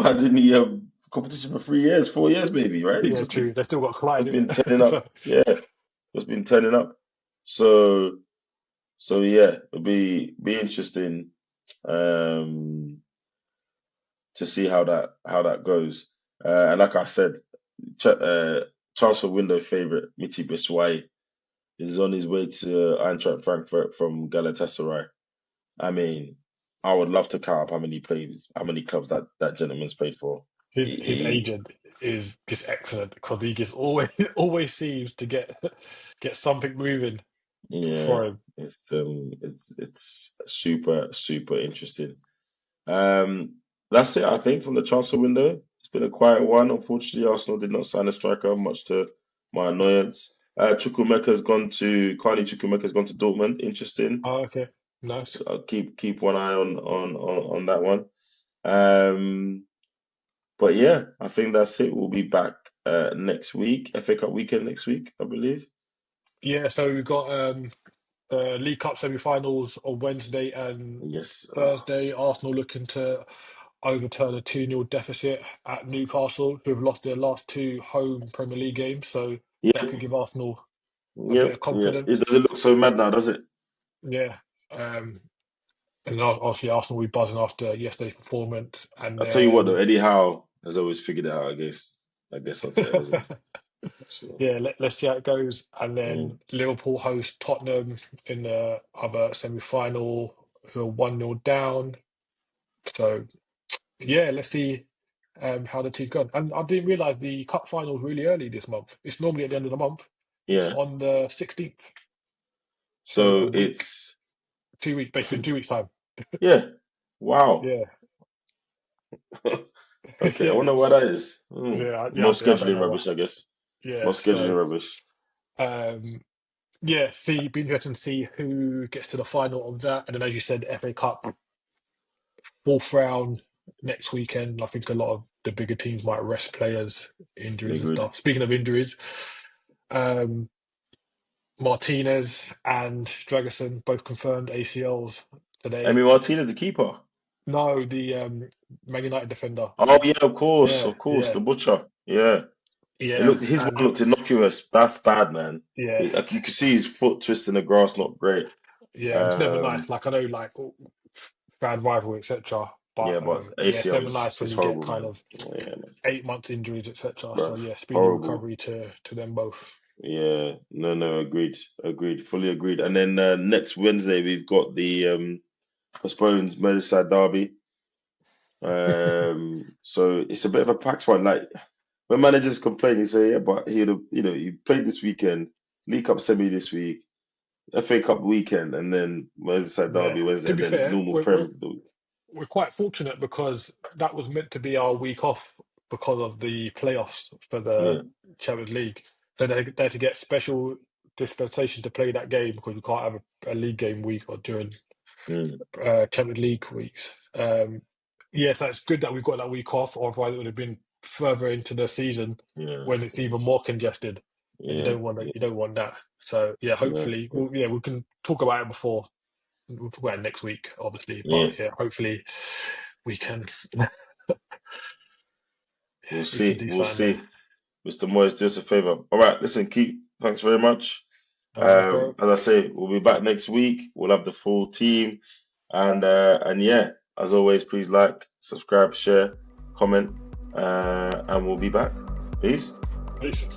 had any competition for 3 years, 4 years, maybe. Right? He's yeah, true. They've still got Clyde just in been it. turning up. So, Yeah, just been turning up. So yeah, it'll be interesting um, to see how that goes. And like I said, transfer window favorite Miti Biswai is on his way to Eintracht Frankfurt from Galatasaray. I mean, I would love to count up how many clubs that gentleman's played for. his He, agent is just excellent because he just always always seems to get something moving yeah, for him. it's super super interesting. Um, that's it, I think, from the transfer window. It's been a quiet one. Unfortunately, Arsenal did not sign a striker, much to my annoyance. Carney Chukwuemeka's gone to Dortmund. Interesting. Oh, okay, nice. I'll keep one eye on that one. Um, but yeah, I think that's it. We'll be back next week, FA Cup weekend next week, I believe. Yeah, so we've got the League Cup semi-finals on Wednesday and Yes. Thursday. Arsenal looking to overturn a 2-0 deficit at Newcastle, who have lost their last two home Premier League games. So that Yep. could give Arsenal a bit Yep. of Yep. It confidence. doesn't look so mad now, does it? Yeah. And obviously Arsenal will be buzzing after yesterday's performance. And I tell you what, though, then, Eddie Howe has always figured it out against Arteta, hasn't he? So, yeah, let's see how it goes. And mm, then Liverpool host Tottenham in the other semi-final, who are 1-0 down. So, yeah, let's see how the team's gone. And I didn't realise the cup final's really early this month. It's normally at the end of the month. It's yeah. on the 16th. So a So week, 2 weeks, it's basically 2 weeks time. yeah. Wow. Yeah. Okay, I Yeah. wonder why that is. Yeah. Yeah. More I don't scheduling know. rubbish, I guess. Yeah. More scheduling So, rubbish. um, yeah, be interesting to see who gets to the final of that. And then, as you said, FA Cup, fourth round next weekend. I think a lot of the bigger teams might rest players, injuries and Agreed. stuff. Speaking of injuries, um, Martinez and Dragerson both confirmed ACLs I today. mean, Martinez, the keeper. No, the Man United defender. Oh yeah, Yeah, of course, yeah, the butcher. Yeah, yeah, his and one looked innocuous. That's bad, man. yeah, Like you could see his foot twisting the grass, not great. yeah. It's never nice. Um, Like I know, like fan rivalry, etc. yeah, But but yeah, it's ACL never is nice when just you get horrible, kind man. of Yeah, man, 8 months injuries, etc. So bruv, yeah, speedy horrible. recovery to them both. Yeah, no, no, agreed, fully agreed. And then next Wednesday we've got the postponed Merseyside derby. So it's a bit of a packed one. Like when managers complain, you say, yeah, but he played this weekend, League Cup semi this week, FA Cup weekend, and then Merseyside Yeah. Derby Wednesday, To and be then fair, normal Prem. we're quite fortunate because that was meant to be our week off because of the playoffs for the Yeah, Champions League. So they had to get special dispensation to play that game because we can't have a league game week or during mm, Champions League weeks. Yes, that's good that we've got that week off, or otherwise it would have been further into the season yeah, when it's even more congested, and you yeah, don't want that. yeah, You don't want that. So yeah, yeah, hopefully, we can talk about it before. We'll talk about it next week, obviously, yeah. but yeah, hopefully we can We'll we can see. do We'll something there. see. Mr. Moyes, do us a favor. All right, listen, Keith, thanks very much. No worries, bro. As I say, we'll be back next week. We'll have the full team. And yeah, as always, please like, subscribe, share, comment, and we'll be back. Peace. Peace.